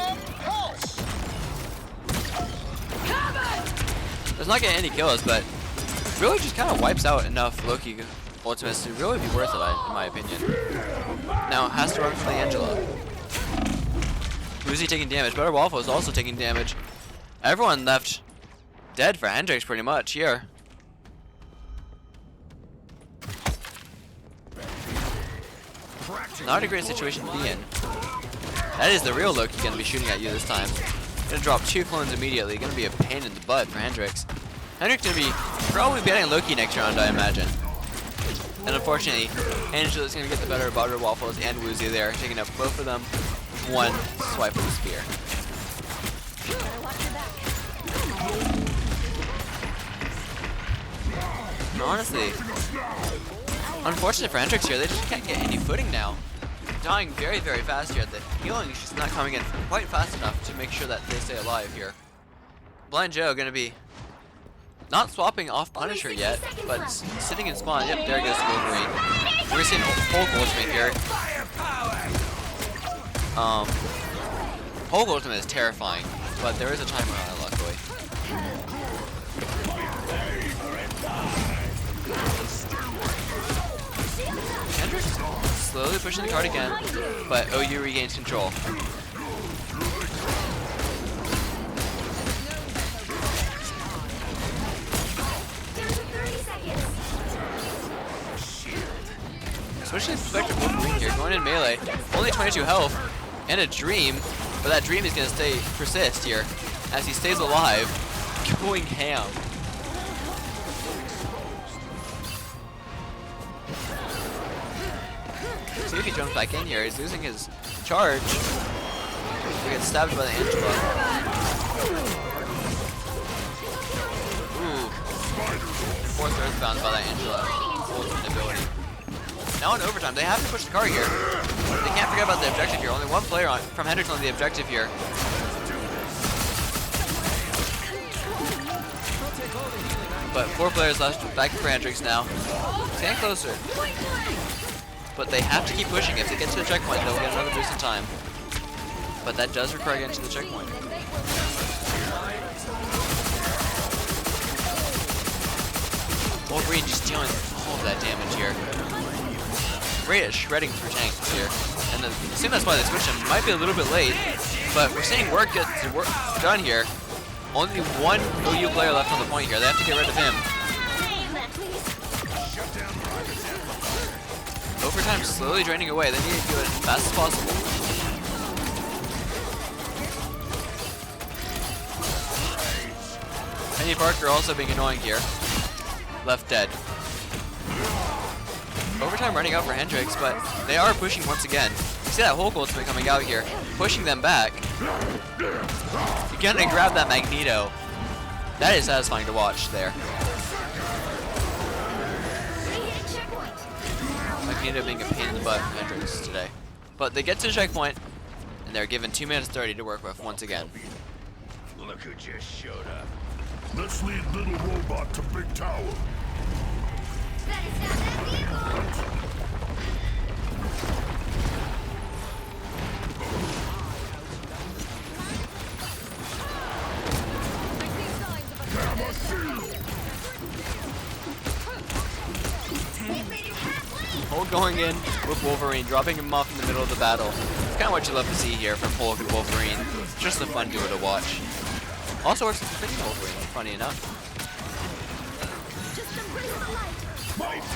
Does not get any kills, but really just kind of wipes out enough Loki ultimates to really be worth it, in my opinion. Now has to run for the Angela. Who's he taking damage? Butter Waffle is also taking damage. Everyone left dead for Hendrix pretty much here. Not a great situation to be in. That is the real Loki going to be shooting at you this time. Going to drop 2 clones immediately. Going to be a pain in the butt for Hendrix. Hendrix going to be probably getting Loki next round, I imagine. And unfortunately, Angela's going to get the better of Butter Waffles and Woozy there, taking up both of them with one swipe of the spear. And honestly, unfortunate for Hendrix here, they just can't get any footing now. Dying very, very fast here. The healing is just not coming in quite fast enough to make sure that they stay alive here. Blind Joe going to be not swapping off Punisher yet, but sitting in spawn. Yep, there goes the Wolverine. We're seeing Hulk Ultimate here. Hulk Ultimate is terrifying, but there is a timer on it, luckily. Hendrix slowly pushing the card again, but OU regains control. Switching perspective, Wolverine here, going in melee. Only 22 health and a dream, but that dream is going to persist here as he stays alive, going ham. See if he jumps back in here. He's losing his charge. He gets stabbed by the Angela. Ooh. Fourth Earthbound by that Angela. Ultimate ability. Now in overtime, they have to push the car here. They can't forget about the objective here. Only one player from Hendrix on the objective here. But 4 players left back for Hendrix now. It's getting closer. But they have to keep pushing. If they get to the checkpoint, they'll get another boost in time. But that does require getting to the checkpoint. Wolverine just dealing all of that damage here. Great at shredding through tanks here. And I assume that's why they switched him. Might be a little bit late, but we're seeing work get done here. Only one OU player left on the point here. They have to get rid of him. Overtime slowly draining away. They need to do it as fast as possible. Penny Parker also being annoying here. Left dead. Overtime running out for Hendrix, but they are pushing once again. You see that Hulk Ultimate coming out here, pushing them back. You can't grab that Magneto. That is satisfying to watch there. Magneto being a pain in the butt for Hendrix today. But they get to the checkpoint, and they're given 2 minutes 30 to work with once again. Look who just showed up. Let's lead little robot to big tower. That is not that vehicle! Hulk going in with Wolverine, dropping him off in the middle of the battle. It's kind of what you love to see here from Hulk and Wolverine. It's just a fun duo to watch. Also works with Freaking Wolverine, funny enough.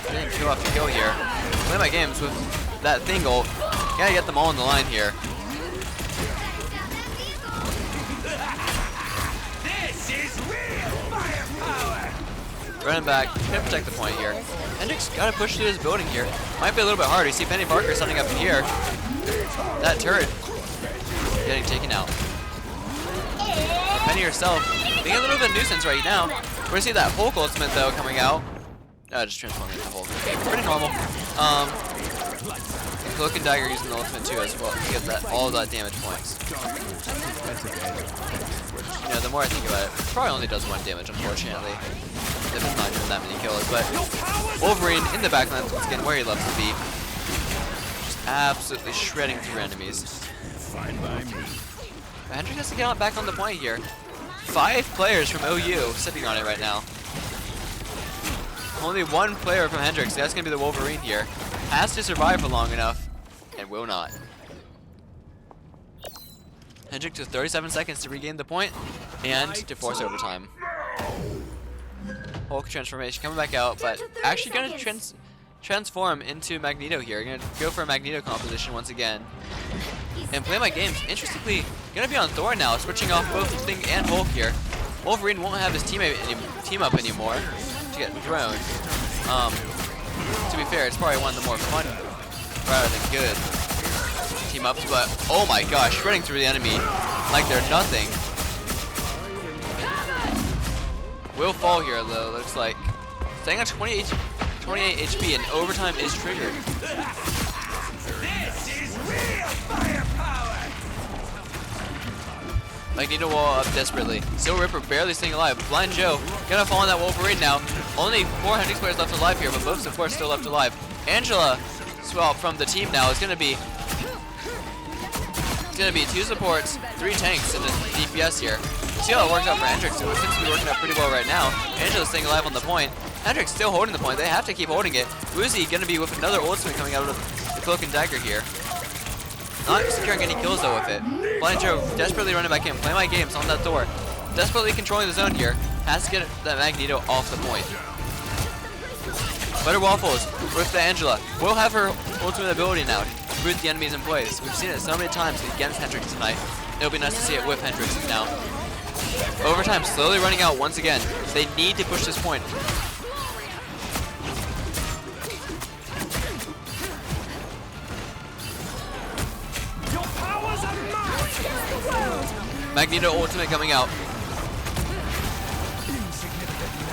Getting 2 off to kill here. Play my games with that Thingle. Gotta get them all on the line here. Running back, gonna protect the point here. Hendrix gotta push through this building here. Might be a little bit hard. You see Penny Parker setting up here. That turret getting taken out. Penny herself being a little bit of a nuisance right now. We're gonna see that Hulk ultimate though coming out. Just transforming into Hulk. Okay, pretty normal. Cloak and Dagger using the ultimate too as well to get that all of that damage points. You know, the more I think about it, it probably only does 1 damage, unfortunately. If it's not doing that many kills, but Wolverine in the backline once again where he loves to be. Just absolutely shredding through enemies. Fine by me. But Hendrix has to get back on the point here. 5 players from OU sitting on it right now. Only 1 player from Hendrix, that's going to be the Wolverine here. Has to survive for long enough, and will not. Hendrix with 37 seconds to regain the point, and to force overtime. Hulk transformation coming back out, but actually going to transform into Magneto here. Going to go for a Magneto composition once again. And play my games. Interestingly, going to be on Thor now, switching off both Thing and Hulk here. Wolverine won't have his team up anymore to get thrown. To be fair, it's probably one of the more fun rather than good team ups, but oh my gosh, shredding through the enemy like they're nothing. Will fall here though, looks like. Staying at 28 HP and overtime is triggered. Magneto wall up desperately. Still Ripper barely staying alive. Blind Joe gonna fall on that Wolverine now. Only 4 Hendrix players left alive here, but both of course still left alive. Angela swap from the team now. It's gonna be 2 supports, 3 tanks, and a DPS here. See how it works out for Hendrix. It seems to be working out pretty well right now. Angela's staying alive on the point. Hendrix still holding the point. They have to keep holding it. Uzi gonna be with another ultimate coming out of the Cloak and Dagger here. Not securing any kills though with it. Blind Joe desperately running back in. Play my games on that Thor. Desperately controlling the zone here. Has to get that Magneto off the point. Butter Waffles with the Angela. Will have her ultimate ability now to root the enemies in place. We've seen it so many times against Hendrix tonight. It'll be nice to see it with Hendrix now. Overtime slowly running out once again. They need to push this point. Magneto ultimate coming out.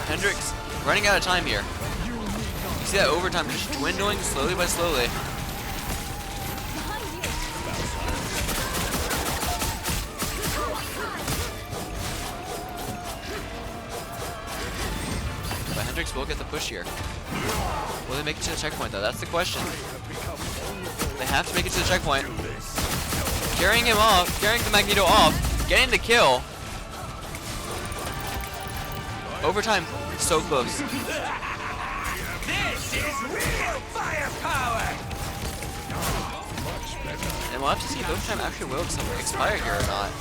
Hendrix running out of time here. You see that overtime just dwindling slowly by slowly. But Hendrix will get the push here. Will they make it to the checkpoint though? That's the question. They have to make it to the checkpoint. Carrying him off, carrying the Magneto off, getting the kill. Overtime, so close. This is real firepower. And we'll have to see if overtime actually will expire here or not.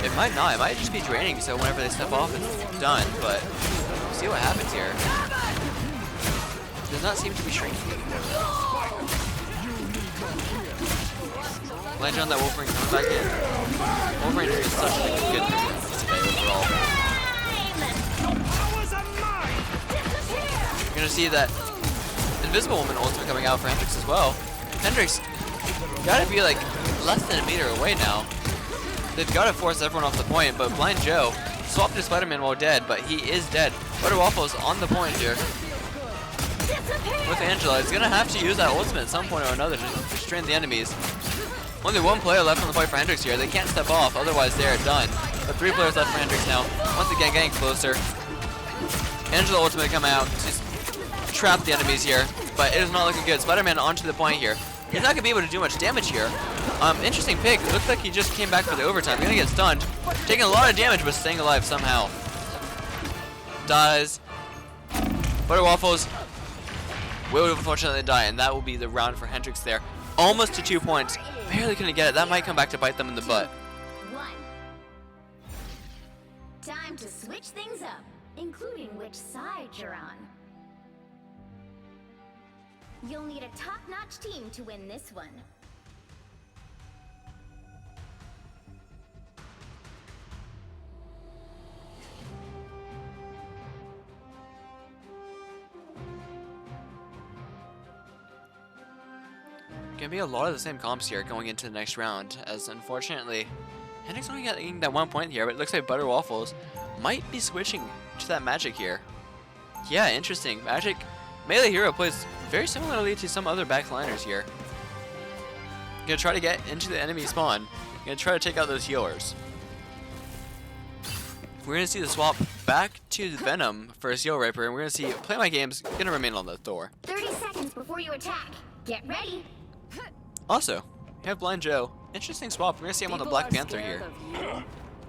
It might not. It might just be draining, so whenever they step off, it's done. But we'll see what happens here. It does not seem to be shrinking. Land on that Wolverine coming back in. Wolverine is such a good performance today overall. You're gonna see that Invisible Woman ultimate coming out for Hendrix as well. Hendrix gotta be like less than a meter away now. They've gotta force everyone off the point, but Blind Joe swapped to Spider-Man while dead, but he is dead. Butter Waffles on the point here. With Angela, he's gonna have to use that ultimate at some point or another to restrain the enemies. Only 1 player left on the fight for Hendrix here. They can't step off, otherwise they're done. But 3 players left for Hendrix now. Once again, getting closer. Angela ultimate coming out to trap the enemies here, but it is not looking good. Spider-Man onto the point here. He's not gonna be able to do much damage here. Interesting pick. Looks like he just came back for the overtime. He's gonna get stunned, taking a lot of damage, but staying alive somehow. Dies. Butter Waffles will unfortunately die, and that will be the round for Hendrix there. Almost to 2 points. Barely gonna get it. That might come back to bite them in the butt. 1. Time to switch things up, including which side you're on. You'll need a top-notch team to win this one. Gonna be a lot of the same comps here going into the next round, as unfortunately, Hendrix only getting that 1 point here, but it looks like Butter Waffles might be switching to that Magic here. Yeah, interesting. Magic melee hero plays very similarly to some other backliners here. Gonna try to get into the enemy spawn. Gonna try to take out those healers. We're gonna see the swap back to Venom for a Seal Raper, and we're gonna see Play My Game's gonna remain on the Thor. 30 seconds before you attack. Get ready. Also, we have Blind Joe. Interesting swap. We're gonna see him on the Black Panther here.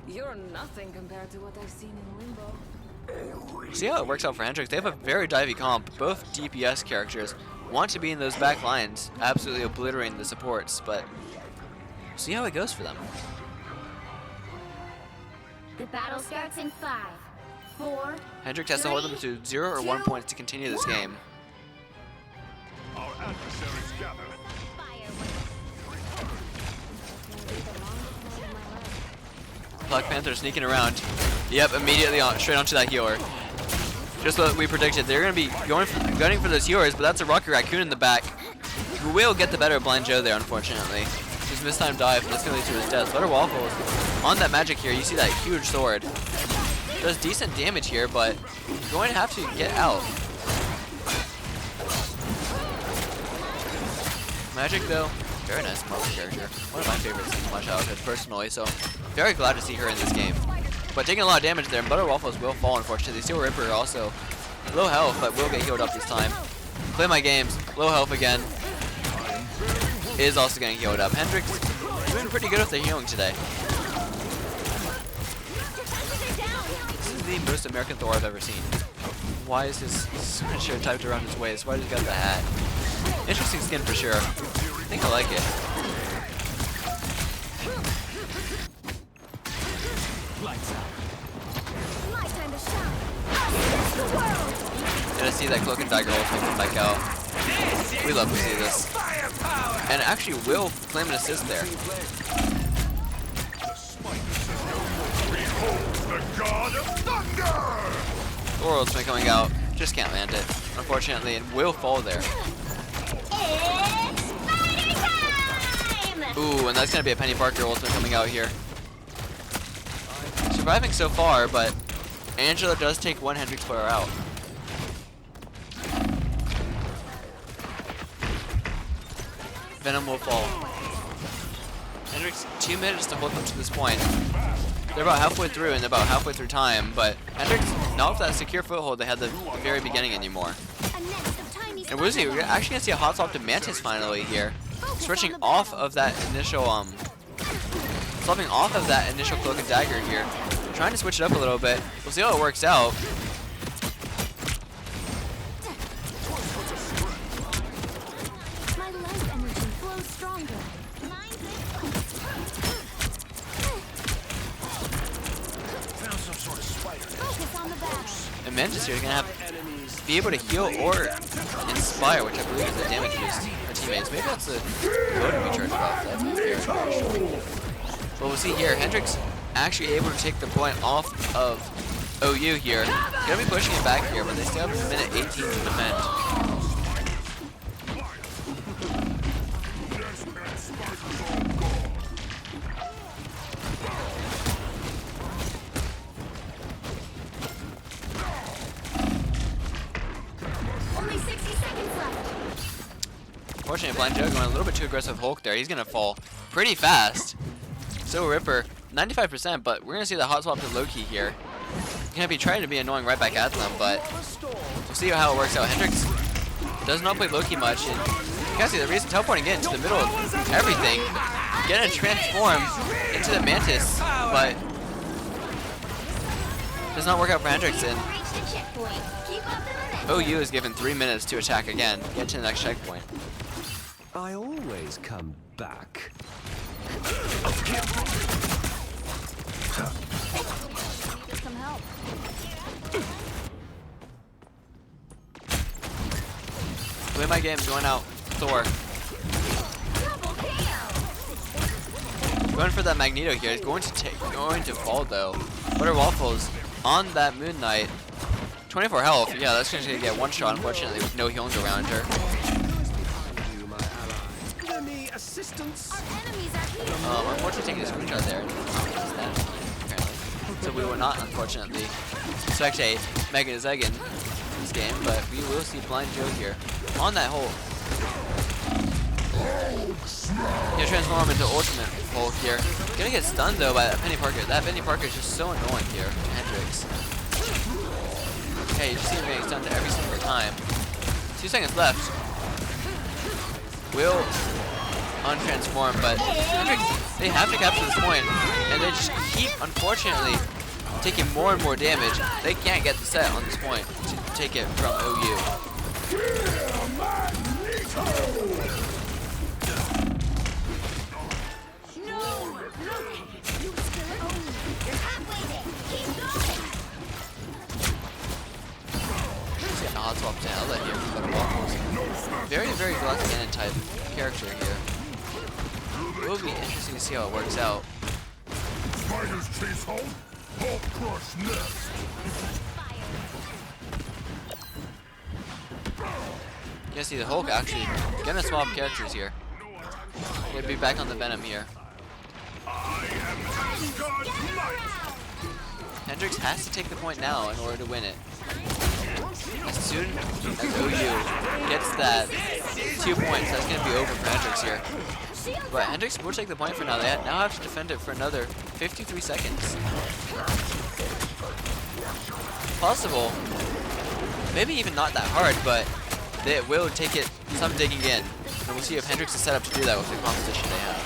You're nothing compared to what I've seen in Limbo. See how it works out for Hendrix. They have a very divey comp. Both DPS characters want to be in those back lines, absolutely obliterating the supports, but see how it goes for them. The battle starts in 5, 4. Hendrix has to hold them to 0 or 1 points to continue this game. Our adversaries gather. Black Panther sneaking around. Yep, immediately on, straight onto that healer. Just what we predicted. They're going to be gunning for those healers, but that's a Rocket Raccoon in the back. Who will get the better of Blind Joe there, unfortunately. His mistimed dive, that's going to lead to his death. Butter Waffles on that Magic here. You see that huge sword. Does decent damage here, but going to have to get out. Magic, though, very nice Marvel character. One of my favorites in my childhood, personally, so very glad to see her in this game. But taking a lot of damage there, and Butter Waffles will fall, unfortunately. Steel Ripper also low health, but will get healed up this time. Play My Games, low health again. Is also getting healed up. Hendrix doing pretty good with the healing today. This is the most American Thor I've ever seen. Why is his sweatshirt typed around his waist? Why does he got the hat? Interesting skin for sure. I think I like it. Gonna see that Cloak and Dagger ultimate come back out. We love to see this. And actually will claim an assist there. Thor ultimate coming out. Just can't land it, unfortunately, and will fall there. Ooh, and that's gonna be a Penny Parker ultimate coming out here. Surviving so far, but Angela does take one Hendrix player out. Venom will fall. Hendrix, 2 minutes to hold them to this point. They're about halfway through, and they're about halfway through time, but Hendrix, not with that secure foothold they had at the very beginning anymore. And Woozy, we're actually gonna see a hot swap to Mantis finally here. Switching off of that initial, swapping off of that initial Cloak and Dagger here. Trying to switch it up a little bit. We'll see how it works out. My life energy flows stronger. Focus on the battle. And Mantis here is gonna have to be able to heal or inspire, which I believe is the damage boost for teammates. Maybe that's the mode we charged off. That's very interesting. But we'll see here, Hendrix actually able to take the point off of OU here. Gonna be pushing it back here, but they still have a minute 18 to defend. Only 60 seconds left. Unfortunately, Blind Joe going a little bit too aggressive Hulk there. He's gonna fall pretty fast. So Ripper, 95%, but we're gonna see the hot swap to Loki here. Gonna be trying to be annoying right back at them, but we'll see how it works out. Hendrix does not play Loki much, and you can see the reason teleporting in to the middle of everything, getting to transform into the Mantis, but does not work out for Hendrix. And Reach the checkpoint. Keep up the momentum. OU is given 3 minutes to attack again, get to the next checkpoint. I always come back. Some help. Play My Game going out. Thor. Going for that Magneto here. He's going to fall though. Butter Waffles on that Moon Knight. 24 health. Yeah, that's going to get one shot, unfortunately, with no healing around her. distance. Unfortunately, taking a screenshot there. Apparently. So we will not, unfortunately, expect a Mega Zeg in this game, but we will see Blind Joe here on that hole. He'll transform into Ultimate Hulk here. Gonna get stunned though by that Penny Parker. That Penny Parker is just so annoying here, Hendrix. Okay, you just see him getting stunned every single time. 2 seconds left. Will untransform, but Hendrix, they have to capture this point, and they just keep, unfortunately, taking more and more damage. They can't get the set on this point to take it from OU. Getting a hot swap to outlet here for Better Waffles. Very, very Black Cannon type character here. It will be interesting to see how it works out. Spiders chase Hulk, Hulk crush next. You can see the Hulk actually gonna swap characters here. He'll be back on the Venom here. Hendrix has to take the point now in order to win it. As soon as OU gets that 2 points, that's going to be over for Hendrix here. But Hendrix will take the point for now. They now have to defend it for another 53 seconds. Possible. Maybe even not that hard, but they will take it some digging in. And we'll see if Hendrix is set up to do that with the composition they have.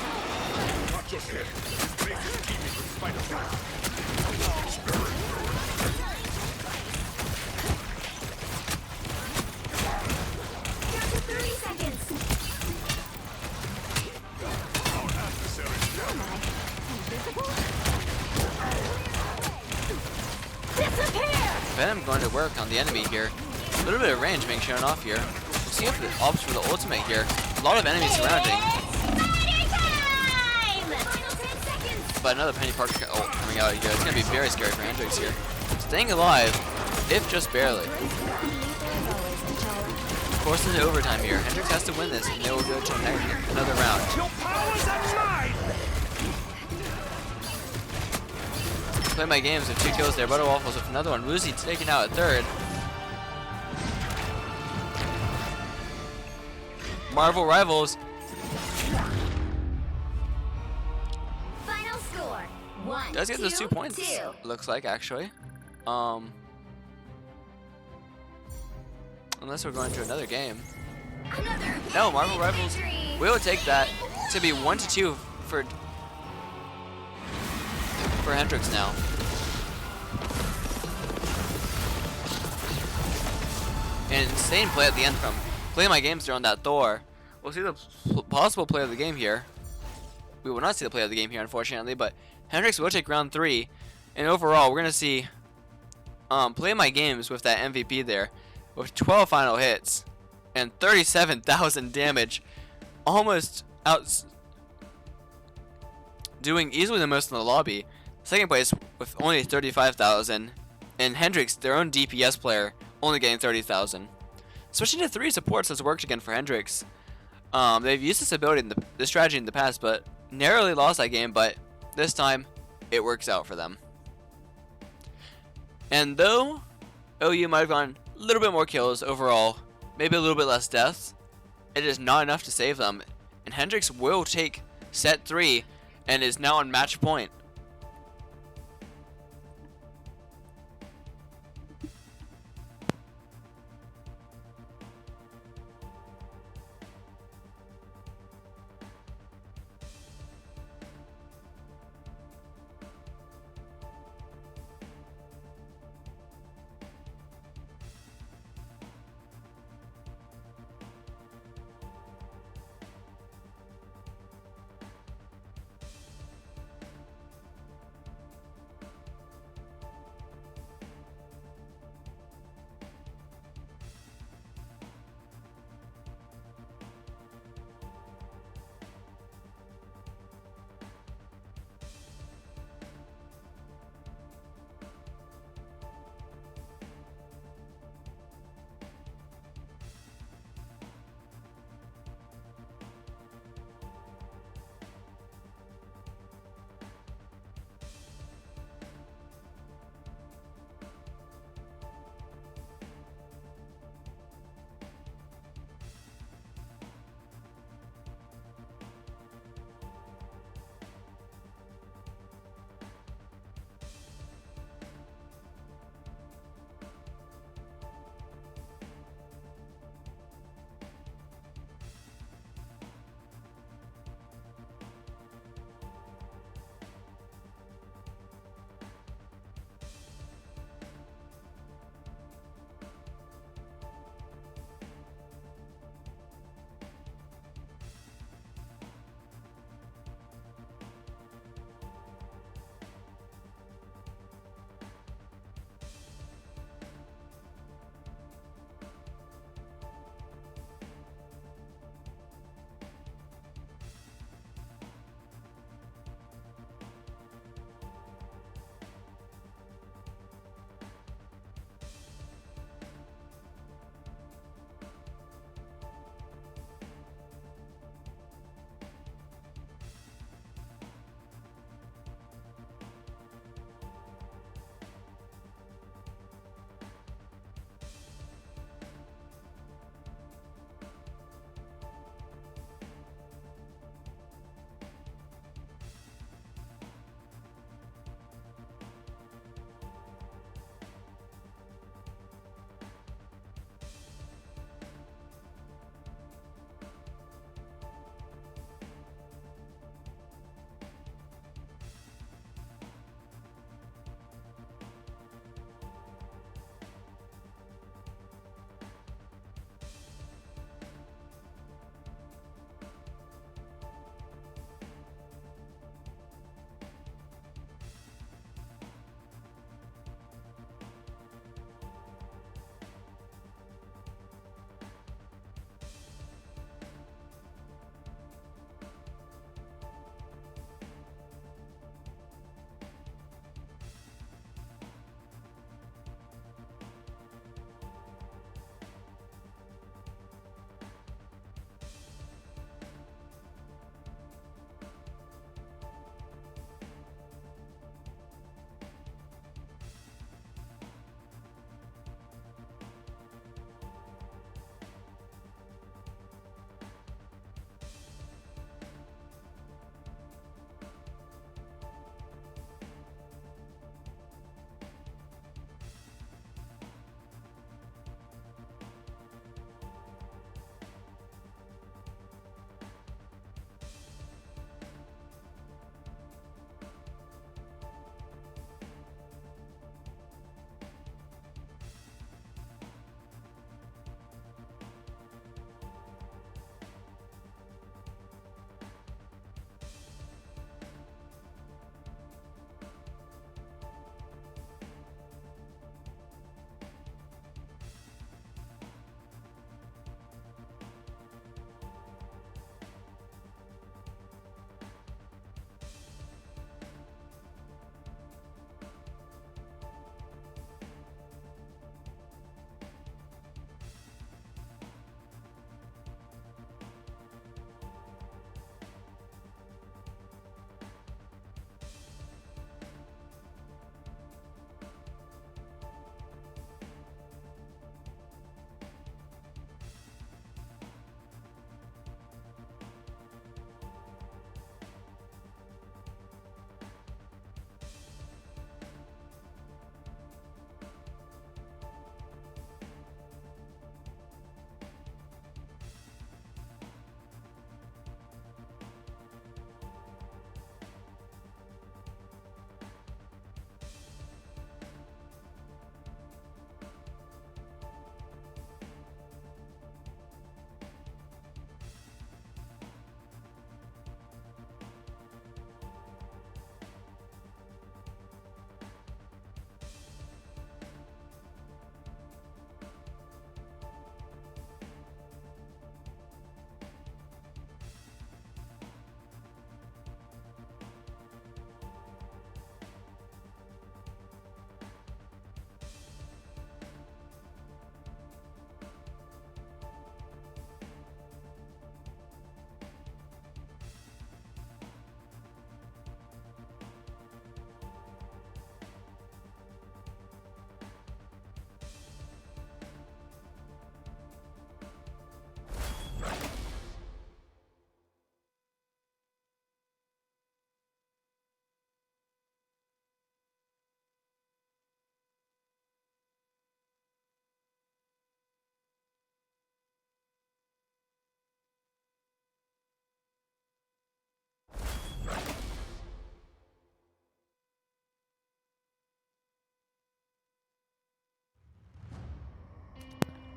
Venom going to work on the enemy here. A little bit of range being shown off here. We'll see if it opts for the ultimate here. A lot of enemies surrounding. But another Penny Parker ult coming out here. It's going to be very scary for Hendrix here. Staying alive, if just barely. Forced into overtime here. Hendrix has to win this and they will go to another round. Play my games with 2 kills there. Butter Waffles with another one. Woozy taking out a third. Marvel Rivals. Final score. 1, Does get those 2 points. 2. Looks like actually. Unless we're going to another game. No, Marvel Rivals will take that to be 1-2 for Hendrix now. An insane play at the end from Play My Games during that Thor. We'll see the possible play of the game here. We will not see the play of the game here, unfortunately, but Hendrix will take round 3. And overall, we're going to see Play My Games with that MVP there, with 12 final hits and 37,000 damage. Almost out doing easily the most in the lobby. Second place with only 35,000, and Hendrix, their own DPS player, only getting 30,000. Switching to 3 supports has worked again for Hendrix. They've used this ability, this strategy in the past, but narrowly lost that game. But this time, it works out for them. And though OU might have gone a little bit more kills overall, maybe a little bit less deaths, it is not enough to save them. And Hendrix will take set 3 and is now on match point.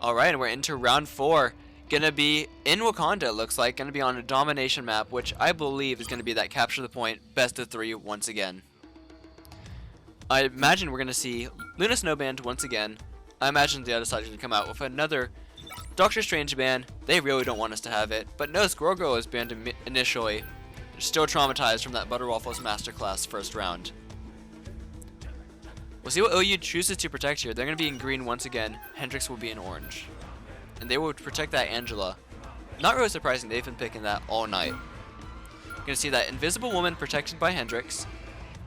Alright, and we're into round 4. Gonna be in Wakanda, it looks like. Gonna be on a domination map, which I believe is gonna be that capture the point, best of 3 once again. I imagine we're gonna see Luna Snowband once again. I imagine the other side is gonna come out with another Doctor Strange ban. They really don't want us to have it, but no, Squirrel Girl was banned initially. They're still traumatized from that Butterwaffles Masterclass first round. We'll see what OU chooses to protect here. They're going to be in green once again. Hendrix will be in orange. And they will protect that Angela. Not really surprising. They've been picking that all night. You're going to see that Invisible Woman protected by Hendrix.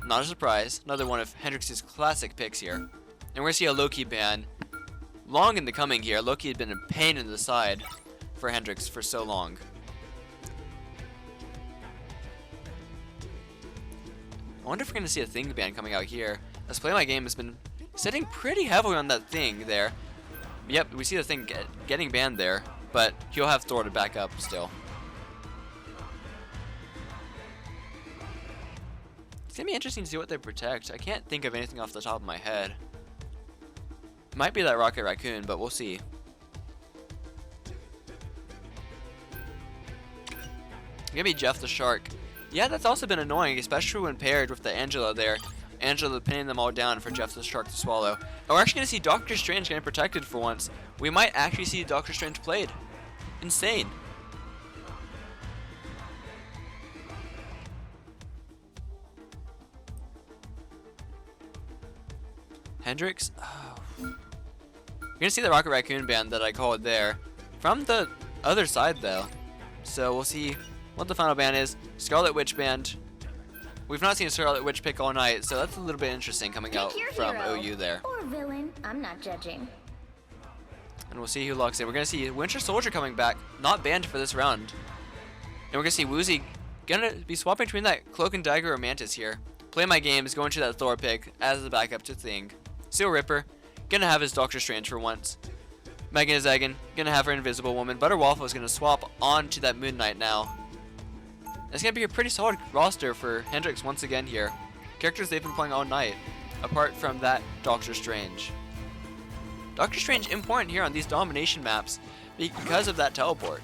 Not a surprise. Another one of Hendrix's classic picks here. And we're going to see a Loki ban. Long in the coming here. Loki had been a pain in the side for Hendrix for so long. I wonder if we're going to see a Thing ban coming out here. Let's Play My Game has been sitting pretty heavily on that Thing there. Yep, we see the Thing getting banned there, but he'll have Thor to back up still. It's going to be interesting to see what they protect. I can't think of anything off the top of my head. It might be that Rocket Raccoon, but we'll see. Gonna be Jeff the Shark. Yeah, that's also been annoying, especially when paired with the Angela there. Angela pinning them all down for Jeff the Shark to swallow. And we're actually going to see Doctor Strange getting protected for once. We might actually see Doctor Strange played. Insane. Hendrix? Oh. You're going to see the Rocket Raccoon band that I called there. From the other side, though. So we'll see what the final ban is. Scarlet Witch band. We've not seen a Scarlet Witch pick all night, so that's a little bit interesting coming out from OU there. Or villain, I'm not judging. And we'll see who locks in. We're going to see Winter Soldier coming back, not banned for this round. And we're going to see Woozy going to be swapping between that Cloak and Dagger or Mantis here. Play My Game is going to that Thor pick as the backup to Thing. Seal Ripper, going to have his Doctor Strange for once. Megan is Egan, going to have her Invisible Woman. Butterwaffle is going to swap on to that Moon Knight now. It's going to be a pretty solid roster for Hendrix once again here. Characters they've been playing all night, apart from that Doctor Strange. Doctor Strange important here on these domination maps because of that teleport.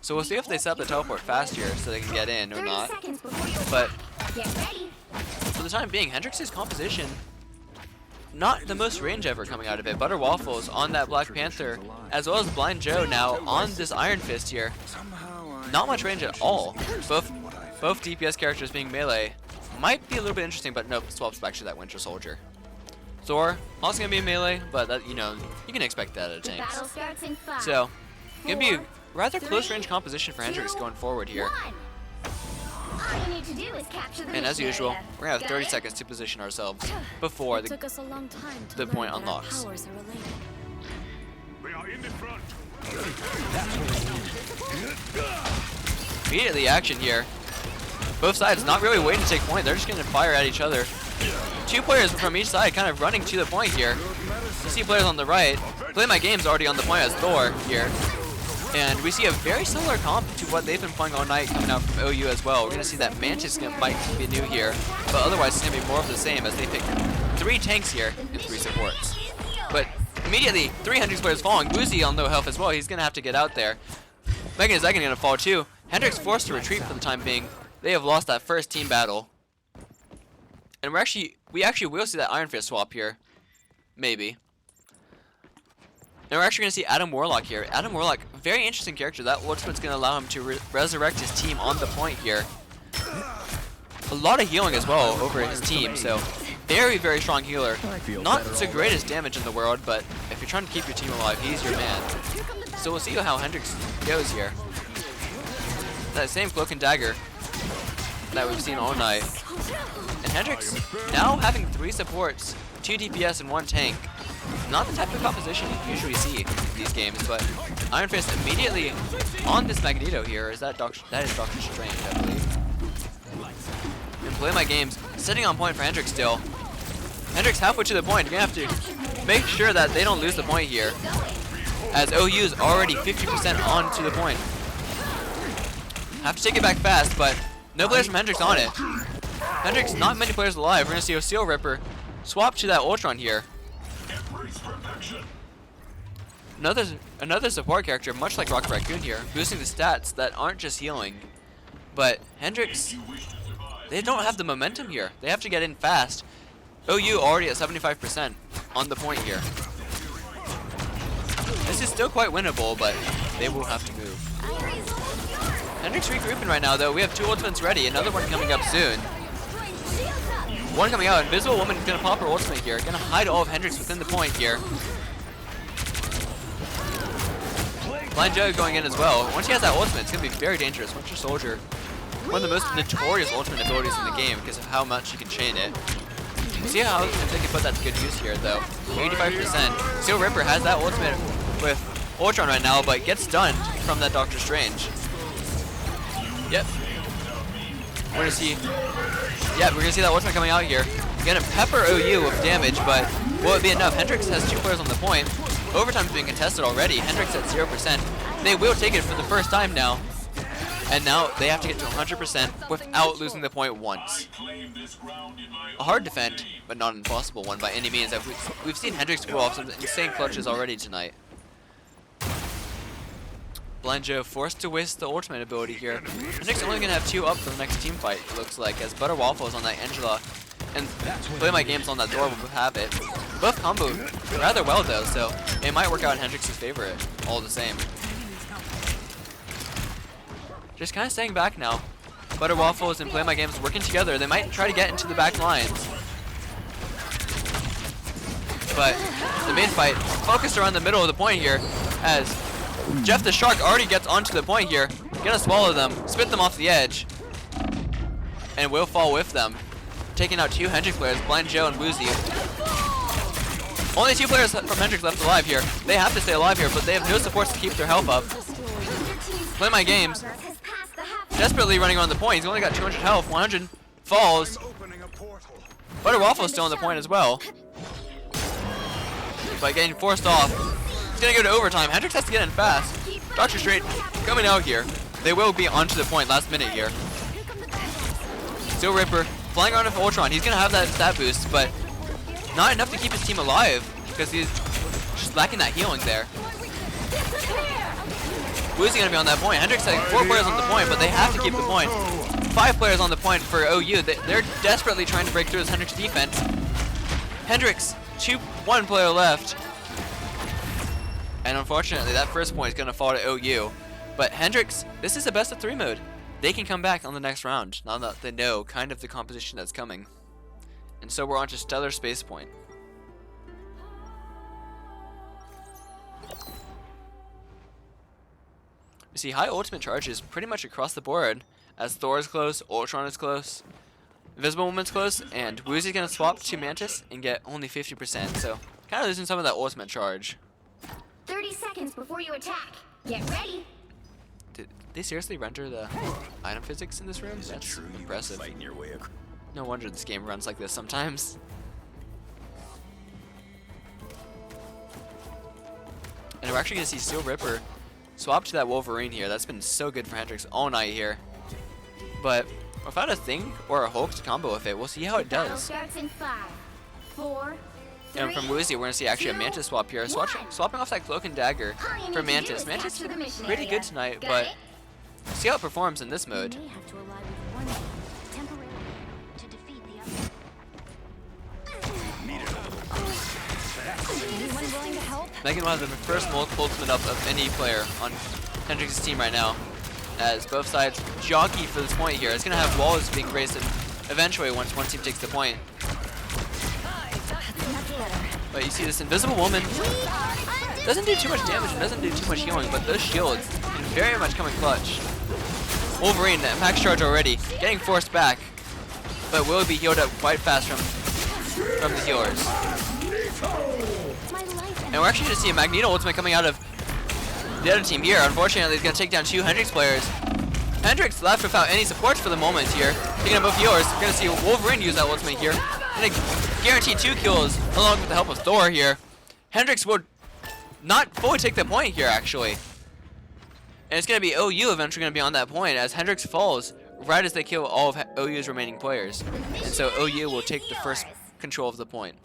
So we'll see if they set up the teleport fast here so they can get in or not. But for the time being, Hendrix's composition, not the most range ever coming out of it. Butterwaffles on that Black Panther, as well as Blind Joe now on this Iron Fist here. Not much range at all. Both DPS characters being melee might be a little bit interesting, but nope, swaps back to that Winter Soldier. Thor also gonna be melee, but that, you know, you can expect that at tanks. So gonna be a rather close range composition for Hendrix going forward here. All you need to do is capture the And as usual, area. we're gonna have Got 30 it? seconds to position ourselves before the Took us a long time to the learn point that our unlocks. powers are related. They are in the front. Immediately action here. Both sides not really waiting to take point. They're just going to fire at each other. Two players from each side kind of running to the point here. You see players on the right. Play My Game's already on the point as Thor here. And we see a very similar comp to what they've been playing all night coming out from OU as well. We're going to see that Mantis might be new here. But otherwise it's going to be more of the same as they pick 3 tanks here and 3 supports. But immediately 300 players falling. Woozy on low health as well. He's going to have to get out there. Megan is going to fall too. Hendrix forced to retreat for the time being. They have lost that first team battle. And we actually will see that Iron Fist swap here. Maybe. And we're actually going to see Adam Warlock here. Adam Warlock, very interesting character. That looks what's going to allow him to resurrect his team on the point here. A lot of healing as well over his team, so very, very strong healer. Not the greatest damage in the world, but if you're trying to keep your team alive, he's your man. So we'll see how Hendrix goes here. That same Cloak and Dagger that we've seen all night. And Hendrix now having 3 supports, 2 DPS and 1 tank. Not the type of composition you usually see in these games, but Iron Fist immediately on this Magneto here. That is Doctor Strange, I believe. And Play My Games sitting on point for Hendrix still. Hendrix halfway to the point. You're going to have to make sure that they don't lose the point here, as OU is already 50% on to the point. Have to take it back fast, but no players from Hendrix on it. Hendrix, not many players alive. We're going to see a Seal Ripper swap to that Ultron here. Another support character, much like Rocket Raccoon here, boosting the stats that aren't just healing. But Hendrix, they don't have the momentum here. They have to get in fast. OU already at 75% on the point here. This is still quite winnable, but they will have to move. Hendrix regrouping right now, though. We have 2 ultimates ready. Another one coming up soon. One coming out. Invisible Woman is going to pop her ultimate here. Going to hide all of Hendrix within the point here. Blind Joe going in as well. Once he has that ultimate, it's going to be very dangerous. Winter Soldier, one of the most notorious ultimate abilities in the game because of how much you can chain it. See how if they can put that to good use here, though. 85%. Steel Ripper has that ultimate with Ultron right now, but gets stunned from that Doctor Strange. Yep. We're gonna see. Yeah, we're gonna see that ultimate coming out here. Gonna pepper OU with damage, but will it be enough? Hendrix has 2 players on the point. Overtime's being contested already. Hendrix at 0%. They will take it for the first time now. And now they have to get to 100% without losing the point once. A hard defend, but not an impossible one by any means. We've seen Hendrix pull off some insane clutches already tonight. Blind Joe forced to waste the ultimate ability here. Hendrix only going to have 2 up for the next team fight, it looks like, as Butter Waffles on that Angela and Play My Games on that Dora will have it. Both combo rather well though, so it might work out in Hendrix's favor all the same. Just kind of staying back now. Butter Waffles and Play My Games working together. They might try to get into the back lines. But the main fight focused around the middle of the point here as Jeff the Shark already gets onto the point here. Gonna swallow them, spit them off the edge, and will fall with them. Taking out 2 Hendrix players, Blind Joe and Woozy. Only 2 players from Hendrix left alive here. They have to stay alive here, but they have no supports to keep their health up. Play My Games desperately running on the point. He's only got 200 health, 100 falls. Butter Waffle's still on the point as well. But getting forced off. He's gonna go to overtime. Hendrix has to get in fast. Dr. Strange coming out here. They will be onto the point last minute here. Steel Ripper flying around with Ultron. He's gonna have that stat boost, but not enough to keep his team alive because he's just lacking that healing there. Woozy gonna be on that point. Hendrix has 4 players on the point, but they have to keep the point. 5 players on the point for OU. They're desperately trying to break through this Hendrix defense. Hendrix, 1 player left. And unfortunately, that first point is gonna fall to OU. But Hendrix, this is a best of 3 mode. They can come back on the next round, now that they know kind of the composition that's coming. And so we're on to Stellar Space Point. We see high ultimate charges pretty much across the board, as Thor is close, Ultron is close, Invisible Woman's close, and Woozy's gonna swap to Mantis and get only 50%, so kind of losing some of that ultimate charge. 30 seconds before you attack. Get ready. Did they seriously render the item physics in this room? That's impressive. No wonder this game runs like this sometimes. And we're actually gonna see Steel Ripper swap to that Wolverine here. That's been so good for Hendrix all night here. But without a Thing or a Hulk to combo with it, we'll see how it does. Starts in 5, 4, 3, And from Woozy, we're gonna see actually a Mantis swap here. Swapping off that Cloak and Dagger for Mantis. Mantis is pretty good tonight, but see how it performs in this mode. You may have to ally with one temporarily to defeat the other. Anyone willing to help? Megan will have the first ultimate up of any player on Hendrix's team right now, as both sides jockey for this point here. It's gonna have walls being raised eventually once one team takes the point. But you see this Invisible Woman doesn't do too much damage and doesn't do too much healing, but those shields can very much come in clutch. Wolverine, max charge already, getting forced back, but will be healed up quite fast from the healers. And we're actually going to see a Magneto ultimate coming out of the other team here. Unfortunately, he's going to take down 2 Hendrix players. Hendrix left without any supports for the moment here. Taking out both healers. We're going to see Wolverine use that ultimate here. And a guaranteed 2 kills along with the help of Thor here. Hendrix will not fully take the point here, actually. And it's going to be OU eventually going to be on that point as Hendrix falls right as they kill all of OU's remaining players. And so OU will take the first control of the point.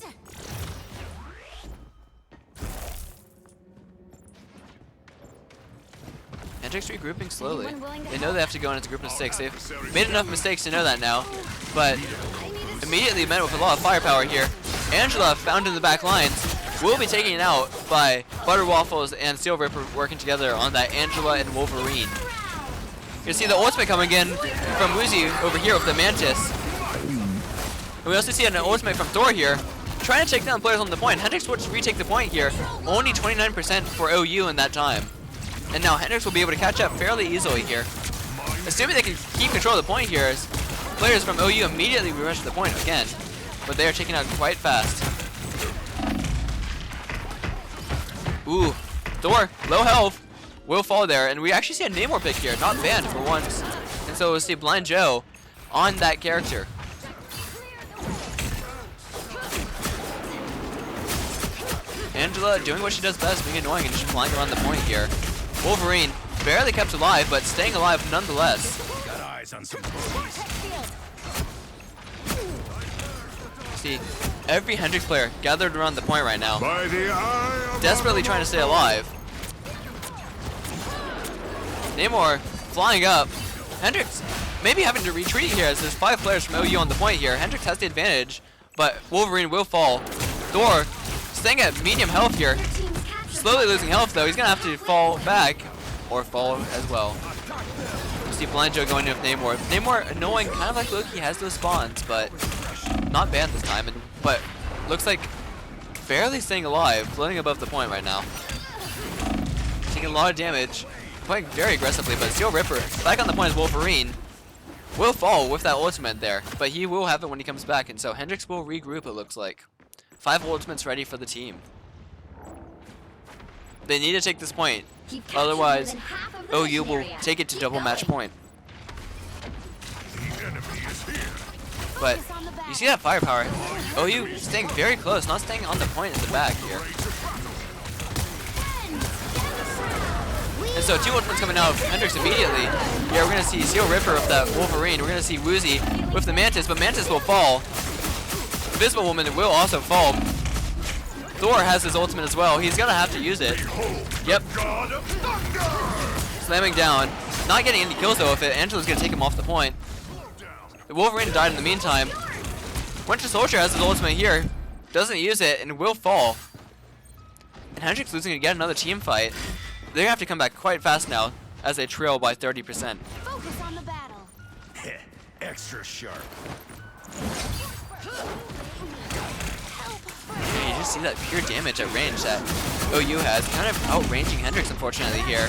Hendrix regrouping slowly. They know they have to go into group of 6. They've made enough mistakes to know that now, but immediately met with a lot of firepower here. Angela, found in the back lines, will be taken out by Butter Waffles and Steel Ripper working together on that Angela and Wolverine. You can see the ultimate coming in from Woozy over here with the Mantis. And we also see an ultimate from Thor here, trying to take down players on the point. Hendrix will retake the point here, only 29% for OU in that time. And now Hendrix will be able to catch up fairly easily here. Assuming they can keep control of the point here, as players from OU immediately rush to the point again. But they are taken out quite fast. Ooh, Thor, low health, will fall there. And we actually see a Namor pick here, not banned for once. And so we'll see Blind Joe on that character. Angela doing what she does best, being annoying and just flying around the point here. Wolverine barely kept alive, but staying alive nonetheless. Got eyes on some boobies. See, every Hendrix player gathered around the point right now, By the eye of desperately trying to stay alive. Namor flying up. Hendrix maybe having to retreat here as there's 5 players from OU on the point here. Hendrix has the advantage, but Wolverine will fall. Thor staying at medium health here. Slowly losing health though. He's gonna have to fall back or fall as well. You see Blind Joe going in with Namor. Namor annoying, kind of like Loki, has those spawns, but not banned this time. But looks like barely staying alive, floating above the point right now. Taking a lot of damage, playing very aggressively, but Steel Ripper back on the point as Wolverine will fall with that ultimate there, but he will have it when he comes back, and so Hendrix will regroup, it looks like. 5 ultimates ready for the team. They need to take this point, otherwise OU will take it to double match point. But you see that firepower. OU staying very close, not staying on the point at the back here. And so 2 ultimates coming out of Hendrix immediately. Yeah, we're going to see Steel Ripper with that Wolverine. We're going to see Woozy with the Mantis, but Mantis will fall. Invisible Woman will also fall. Thor has his ultimate as well. He's going to have to use it. Yep. Slamming down. Not getting any kills though with it. Angela's going to take him off the point. The Wolverine died in the meantime. Winter Soldier has his ultimate here. Doesn't use it and will fall. And Hendrix losing again another team fight. They're going to have to come back quite fast now as they trail by 30%. Focus on the battle. Extra sharp. Yeah, you just see that pure damage at range that OU has. Kind of outranging Hendrix, unfortunately, here.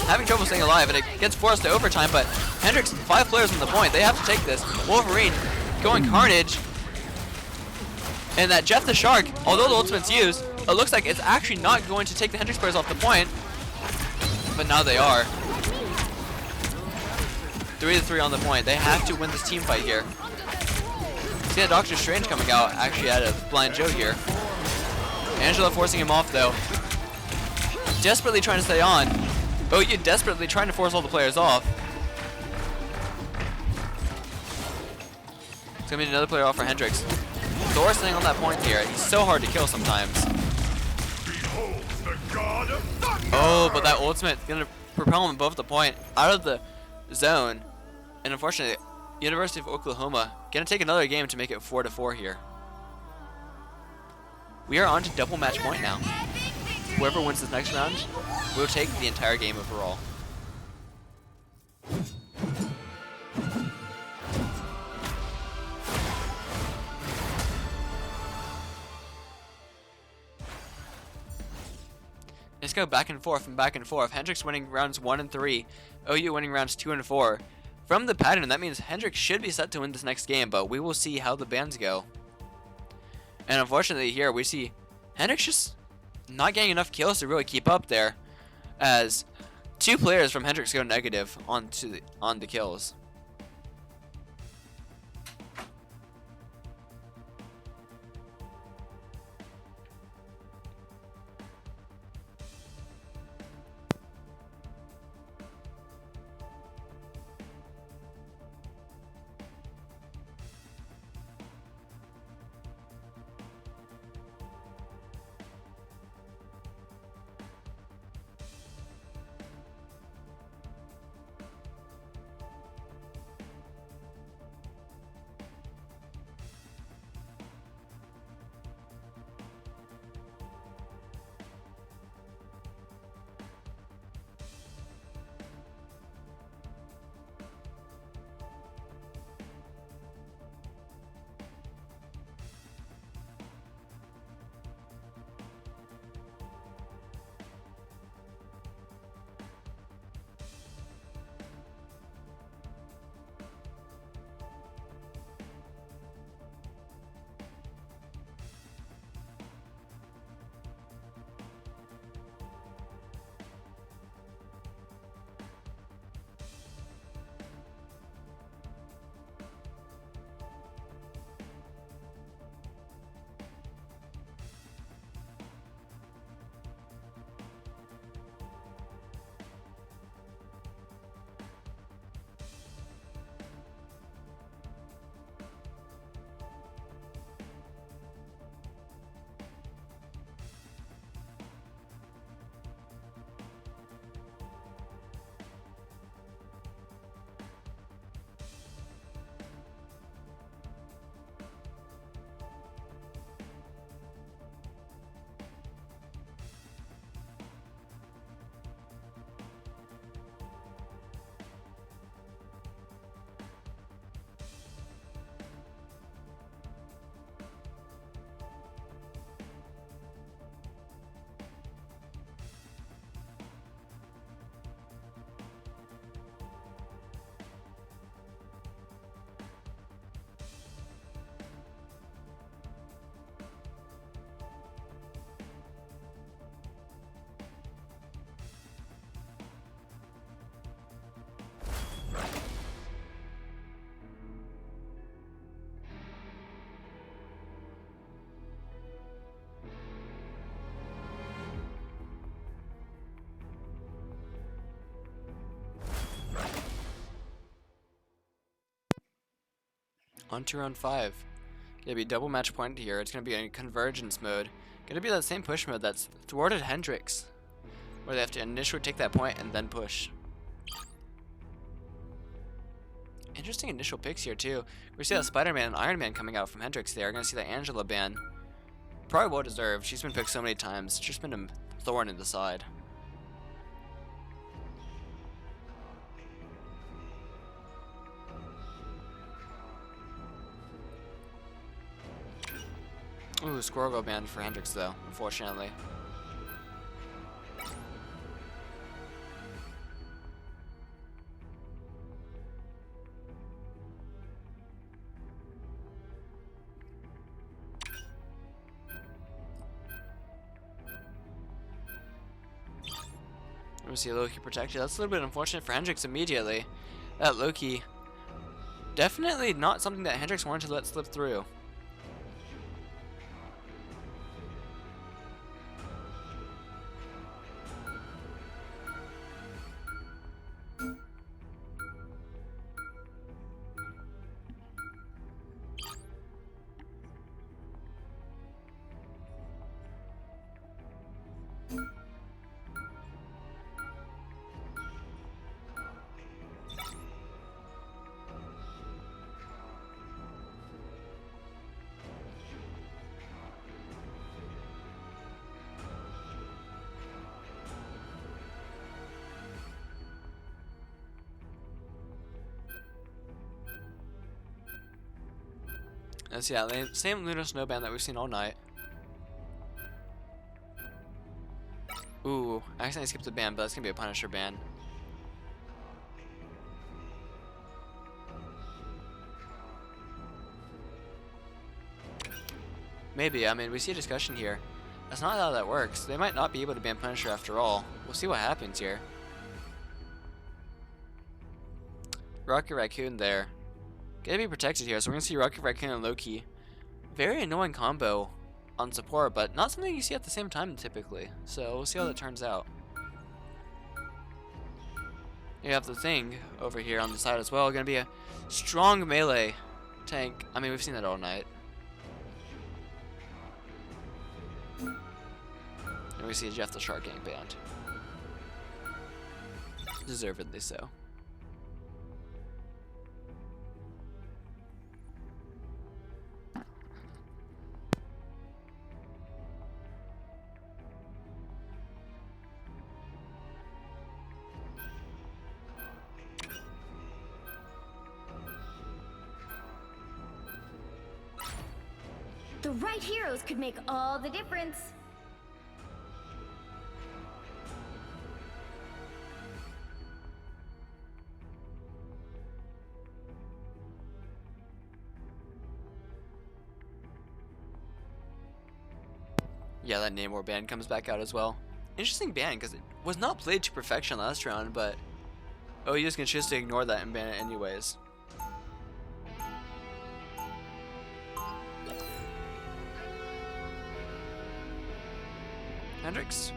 Having trouble staying alive, and it gets forced to overtime, but Hendrix, 5 players on the point. They have to take this. Wolverine going carnage. And that Jeff the Shark, although the ultimate's used, it looks like it's actually not going to take the Hendrix players off the point. But now they are. 3-3 on the point. They have to win this team fight here. See that Doctor Strange coming out actually out of Blind Joe here. Angela forcing him off though. Desperately trying to stay on. OU desperately trying to force all the players off. It's gonna be another player off for Hendrix. Thor staying on that point here. He's so hard to kill sometimes. Oh, but that ultimate gonna propel him above the point, out of the zone. And unfortunately, University of Oklahoma gonna take another game to make it 4-4 here. We are on to double match point now. Whoever wins this next round will take the entire game overall. Let's go back and forth and back and forth. Hendrix winning rounds 1 and 3. OU winning rounds 2 and 4. From the pattern, that means Hendrix should be set to win this next game, but we will see how the bans go. And unfortunately here, we see Hendrix just not getting enough kills to really keep up there, as 2 players from Hendrix go negative on the kills. On to round 5. Gonna be double match point here. It's gonna be in convergence mode. Gonna be that same push mode that's thwarted Hendrix, where they have to initially take that point and then push. Interesting initial picks here too. We see that Spider-Man and Iron Man coming out from Hendrix there. We're gonna see that Angela ban. Probably well deserved. She's been picked so many times. It's just been a thorn in the side. Ooh, Squirrel go banned for Hendrix though, unfortunately. We see Loki protected. That's a little bit unfortunate for Hendrix immediately. That Loki, definitely not something that Hendrix wanted to let slip through. That's yeah, same Lunar Snow ban that we've seen all night. Ooh, I accidentally skipped the ban, but that's gonna be a Punisher ban. Maybe, I mean, we see a discussion here. That's not how that works. They might not be able to ban Punisher after all. We'll see what happens here. Rocket Raccoon there. Gonna be protected here, so we're gonna see Rocket Raccoon and Loki. Very annoying combo on support, but not something you see at the same time typically. So we'll see how that turns out. You have the Thing over here on the side as well. Gonna be a strong melee tank. I mean, we've seen that all night. And we see Jeff the Shark getting banned. Deservedly so. The right heroes could make all the difference. Yeah, that Namor ban comes back out as well. Interesting ban, because it was not played to perfection last round, but OU's gonna choose to ignore that and ban it anyways. Hendrix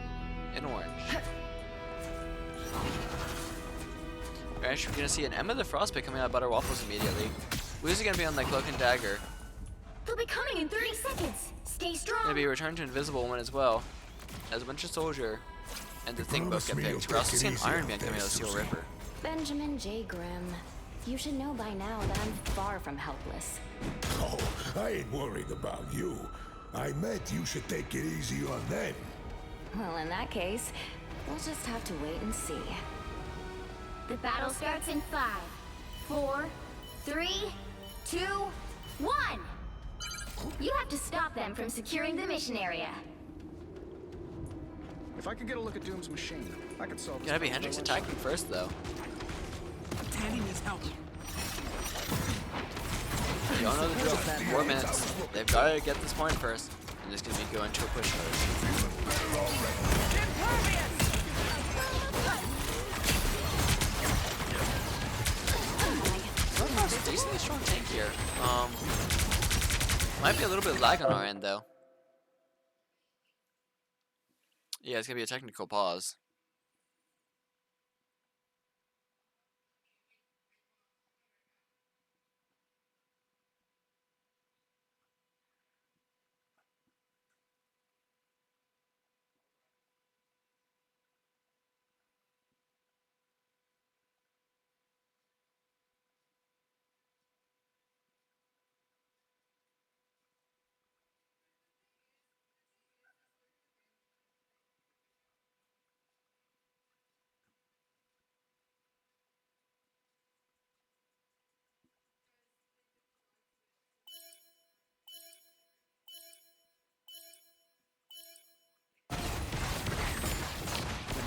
in orange. Alright, we're gonna see an Emma the Frost pick coming out of Butter Waffles immediately. Who's gonna be on the Cloak and Dagger? They'll be coming in 30 seconds. Stay strong. Gonna be a Return to Invisible Woman as well, as Winter Soldier and the Thing both get picked. We're also seeing Iron Man coming out of Steel Ripper. Benjamin J. Grimm, you should know by now that I'm far from helpless. Oh, I ain't worried about you. I meant you should take it easy on them. Well, in that case, we'll just have to wait and see. The battle starts in 5, 4, 3, 2, 1. You have to stop them from securing the mission area. If I could get a look at Doom's machine, I could solve this. Gotta be Hendrix attacking first though. Tanny needs help. You all know the drill. 4 minutes. They've gotta get this point first. And this is gonna be going to a push mode. Decently strong tank here. Might be a little bit lag on our end though. Yeah, it's gonna be a technical pause.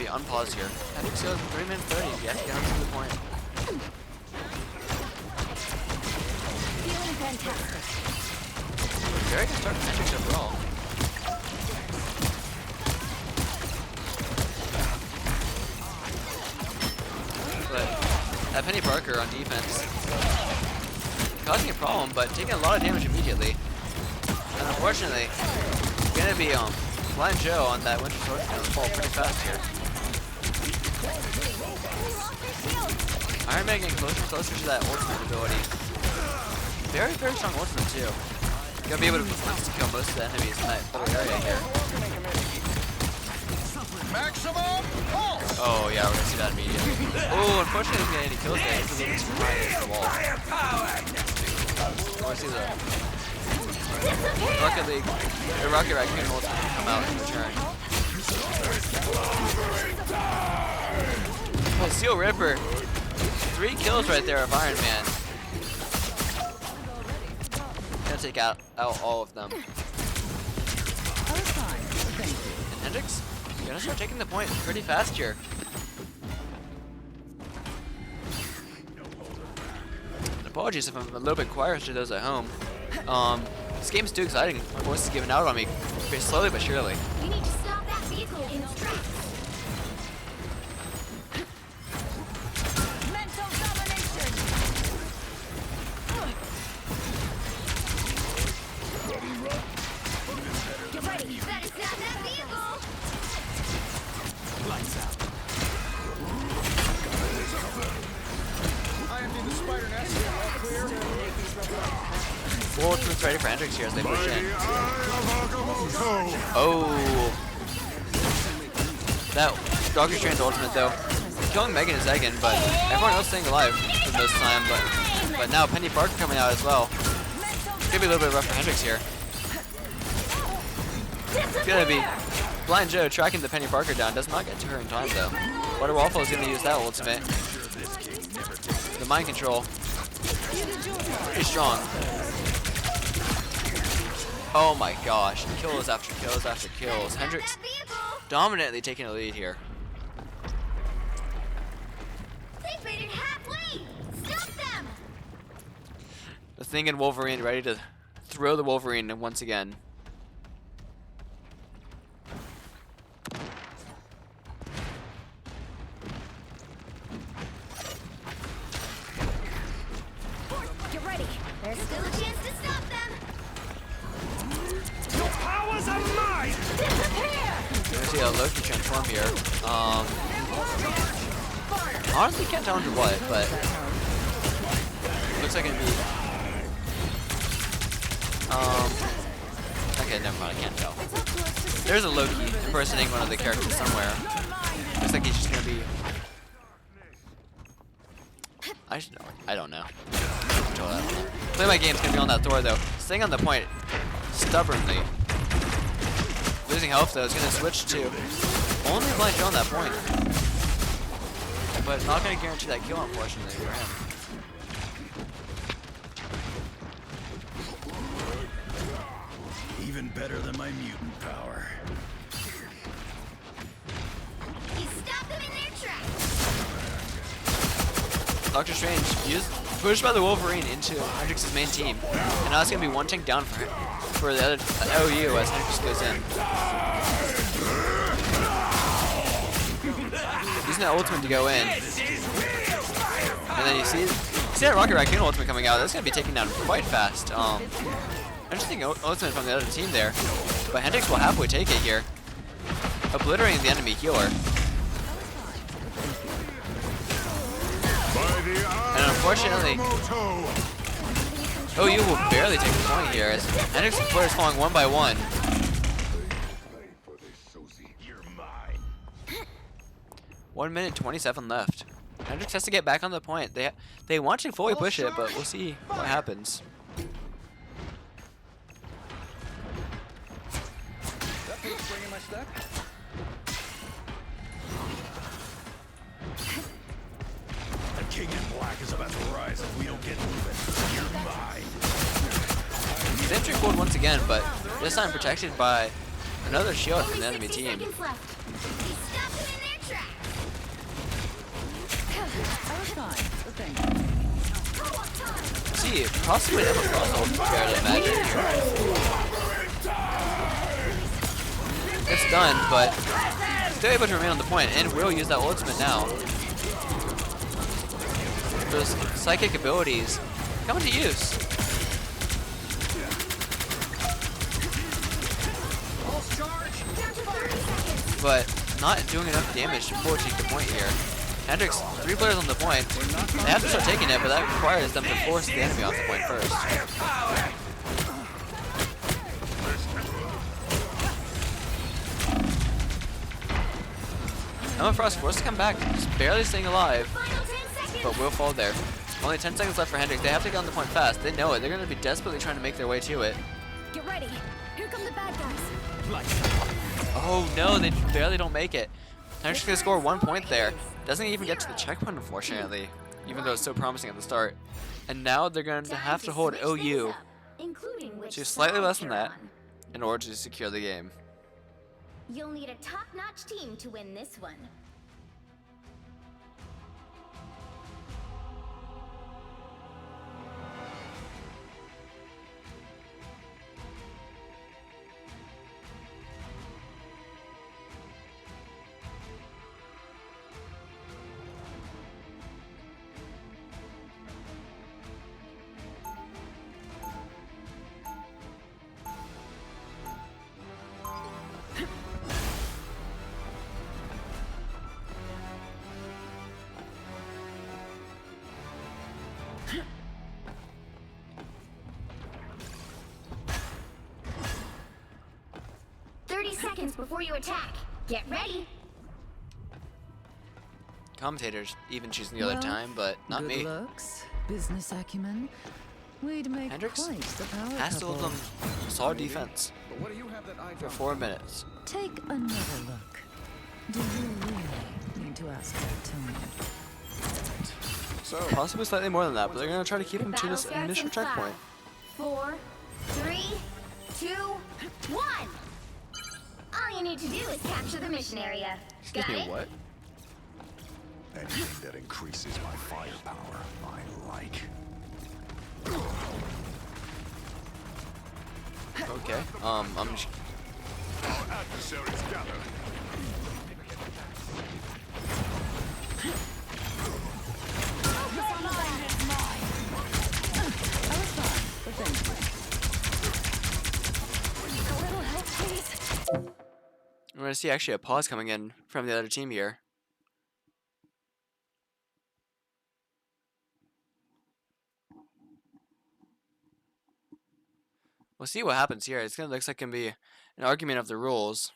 be unpaused here. Hendrix goes 3 minutes 30. You have to get to the point. Feeling fantastic. Very good start from Hendrix overall. But that Penny Parker on defense causing a problem, but taking a lot of damage immediately. And unfortunately, gonna be Blind Joe on that Winter Sword gonna fall pretty fast here. Iron Man getting closer and closer to that ultimate ability. Very, very strong ultimate too. Gonna be able to kill most of the enemies in that little area here. Oh yeah, we're gonna see that immediately. Oh, unfortunately, he didn't get any kills there. He's a little bit too high against the wall. We're gonna see the Rocket League, the Rocket Raccoon ultimate come out in return. Oh, Steel Ripper. 3 kills right there of Iron Man. Gonna take out all of them. And Hendrix gonna start taking the point pretty fast here. And apologies if I'm a little bit quieter to those at home. This game's too exciting. My voice is giving out on me very slowly but surely. We need to stop that vehicle in its tracks. Mental domination. Get ready. Better stop that vehicle. Lights out. IMD the spider nest. All clear. Full ultimate's ready for Hendrix here as they push in. Oh. That Doctor Strange ultimate though, killing Megan and Zegan, but everyone else staying alive for most time. But now Penny Parker coming out as well. It's gonna be a little bit rough for Hendrix here. It's gonna be Blind Joe tracking the Penny Parker down. Does not get to her in time though. Water Waffle is gonna use that ultimate. The mind control, pretty strong. Oh my gosh, kills after kills after kills. Hendrix dominantly taking a lead here. They made it halfway. Stop them. The Thing and Wolverine ready to throw the Wolverine once again. Get ready. There's still a chance to stop them. Your powers are mine! Disappear. We're gonna see a Loki transform here. Honestly can't tell under what, but looks like it'd be okay, never mind, I can't tell. There's a Loki impersonating one of the characters somewhere. Looks like he's just gonna be I don't know. Play my game's gonna be on that Thor though. Staying on the point stubbornly. Losing health though is gonna switch to only Blind Joe on that point. But not gonna guarantee that kill unfortunately for him. Even better than my mutant power. You stop them in their tracks. Doctor Strange pushed by the Wolverine into Hendrix's main team. And now it's gonna be one tank down for the other OU as Hendrix goes in. Using that ultimate to go in. And then you see that Rocket Raccoon ultimate coming out. That's gonna be taken down quite fast. Interesting ultimate from the other team there. But Hendrix will happily take it here, obliterating the enemy healer. And unfortunately, OU will barely take the point here as Hendrix's players falling one by one. 1 minute 27 left. Hendrix has to get back on the point. They want to fully push it, but we'll see what happens. That pate's bringing my step. The King in Black is about to rise if we don't get moving. You're mine. He's entry pulled once again, but this time protected by another shield from the enemy team. Seconds left. You stop them in their tracks. See, possibly Emma Frost will prepare to imagine here. It's done, but still able to remain on the point and will use that ultimate now. Those psychic abilities coming to use. But not doing enough damage to fully take the point here. Hendrix, 3 players on the point. They have to start taking it, but that requires them to force the enemy off the point first. Emma Frost forced to come back, just barely staying alive, but will fall there. Only 10 seconds left for Hendrix. They have to get on the point fast. They know it. They're going to be desperately trying to make their way to it. Get ready. Here come the bad guys. Oh no, they barely don't make it. Hendrix gonna score 1 point there. Doesn't even get to the checkpoint, unfortunately, even though it's so promising at the start. And now they're going to have to hold OU to slightly less than that in order to secure the game. You'll need a top-notch team to win this one. Seconds before you attack. Get ready. Commentators even choosing the other time, but not good me. Looks, business acumen. We'd make Hendrix quite the power has to hold couple. them solid defense But what do you have that I for don't? 4 minutes. Take another look. Do you really need to ask that, Tony? So, Possibly slightly more than that, but they're going to try to keep him to this initial checkpoint. 4, 3, 2, 1. All you need to do is capture the mission area. Excuse Got me, it? what? Anything that increases my firepower, I like. Okay, I'm just... Adversaries gather. We're going to see actually a pause coming in from the other team here. We'll see what happens here. It's going to look like it can be an argument of the rules.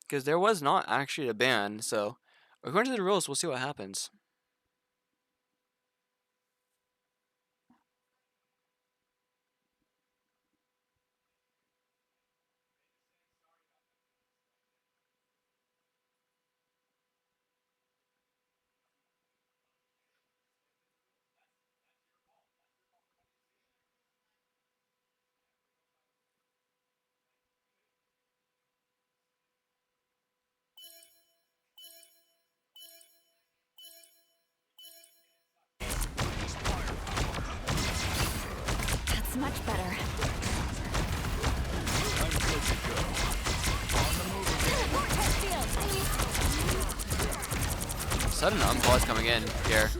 Because there was not actually a ban, so according to the rules, we'll see what happens. That's much better. Sudden unpause coming in here.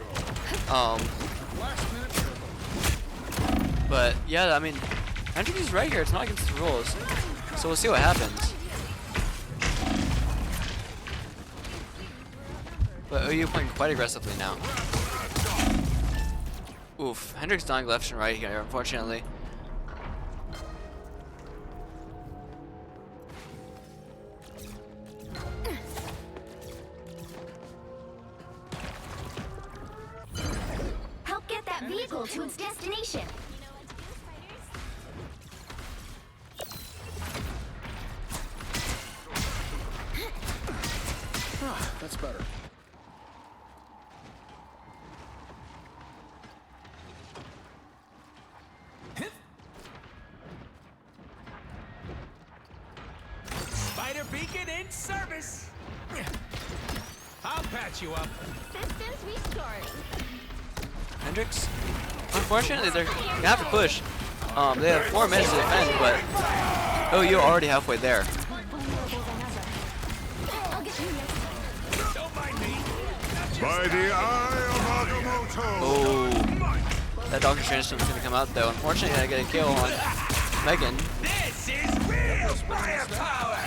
But yeah, I mean, Hendrix is right here. It's not against the rules, so we'll see what happens. But OU playing quite aggressively now. Oof, Hendrix dying left and right here, unfortunately. Help get that vehicle to its destination. that's better. Spider beacon in service. I'll patch you up. Systems restarting. Hendrix, unfortunately, they're gonna have to push. They have 4 minutes to defend, but oh, you're already halfway there. By the eye of Agamotto! Oh, that Doctor Strange is gonna come out though. Unfortunately, I get a kill on Megan. This is real firepower!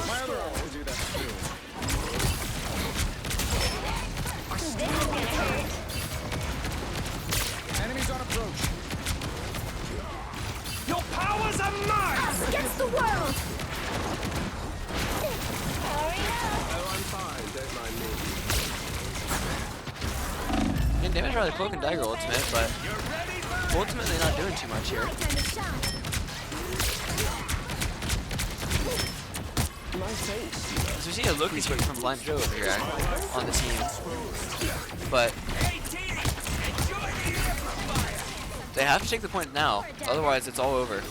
My other arm will do that too. This is gonna hurt. Enemies on approach. Your powers are mine! Us against the world! Oh, I'm fine. Don't mind me. Getting damage by the Cloak and Dagger ultimate, but ultimately not doing too much here. My time to shine. As we see a Loki switch from Blind Joe over here on the team, but they have to take the point now, otherwise it's all over.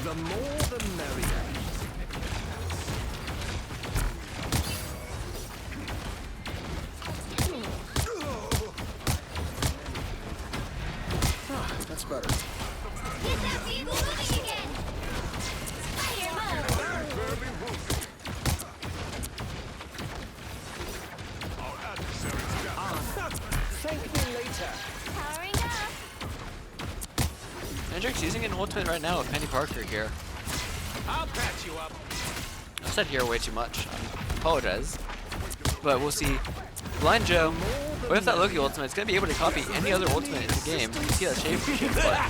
The more the merrier. That's better. Get that vehicle moving again! Fire mode! Thank me later. Powering up! Hendrix using an ultimate right now with Penny Parker here. I'll patch you up. I've said here way too much. I apologize. But we'll see. Blind Joe, with that Loki ultimate, is going to be able to copy any other ultimate in the game. You see that shape shift button.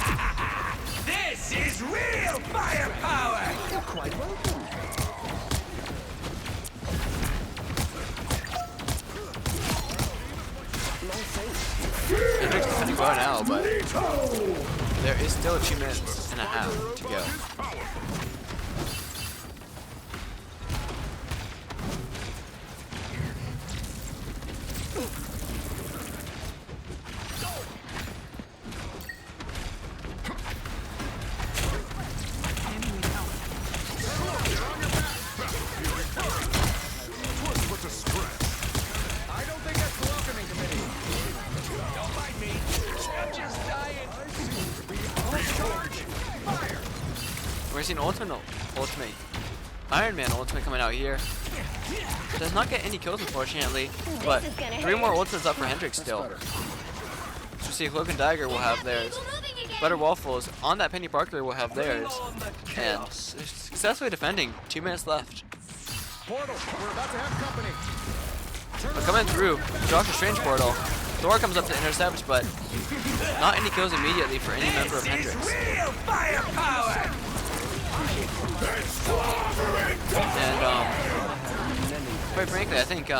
This is real firepower! You're quite welcome. Hendrix defending well now, but there is still 2 minutes and a half to go. I don't think that's the welcoming committee. Don't mind me. I'm just dying. Charge! Fire! We're seeing ultimate Iron Man ultimate coming out here. Does not get any kills unfortunately, but 3 more ultimates up for Hendrix still. So we see Cloak and Dagger will have theirs. Butter Waffles on that Penny Parker will have theirs. And successfully defending. 2 minutes left. Portal, we're about to have company. But coming through, Doctor Strange portal. Thor comes up to intercept, but not any kills immediately for any member of Hendrix. Real firepower! And quite frankly, I think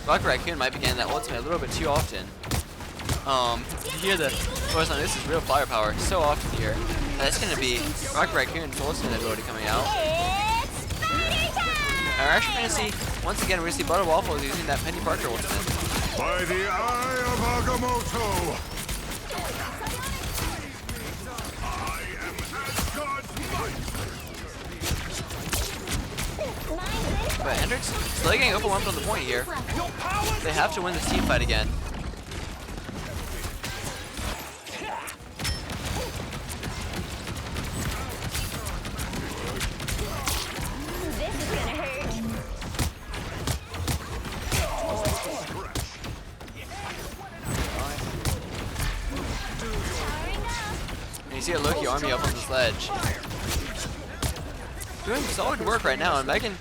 Rocket Raccoon might be getting that ultimate a little bit too often. You hear the voice on this is real firepower so often here. That's going to be Rocket Raccoon's ultimate ability coming out. It's party time! We're actually going to see, once again, we're going to see Butter Waffles using that Penny Parker ultimate. By the eye of Agamotto! I am Asgard's might! But Hendrix still getting overwhelmed on the point here. They have to win this team fight again. This is gonna hurt. And you see a Loki army up on the sledge. Doing solid work right now, and Megan,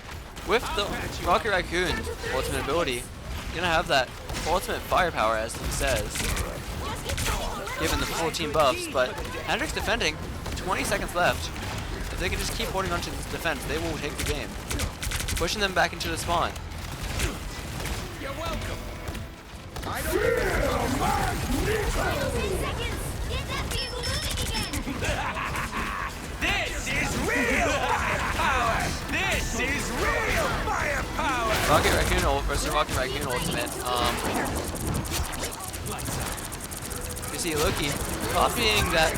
with the Rocket Raccoon ultimate ability, gonna have that ultimate firepower, as he says, given the full team buffs. But Hendrix defending, 20 seconds left. If they can just keep holding on to this defense, they will take the game. Pushing them back into the spawn. You're welcome. I don't think that's 10 seconds! Get that vehicle moving again! This is real firepower! This is real firepower! Rocket Raccoon versus Rocket Raccoon ultimate. You see Loki copying that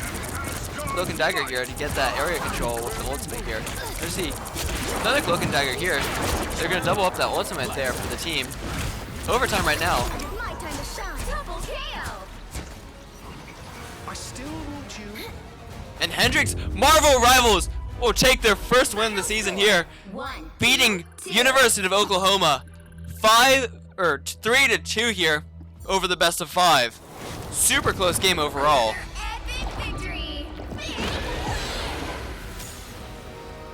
Cloak and Dagger here to get that area control with the ultimate here. Let's see. Another Cloak and Dagger here. They're going to double up that ultimate there for the team. Overtime right now. My time to shine. Double KO. I still want you. And Hendrix, Marvel Rivals, will take their first win of the season here, beating University of Oklahoma 3-2 here over the best of 5. Super close game overall. Epic victory.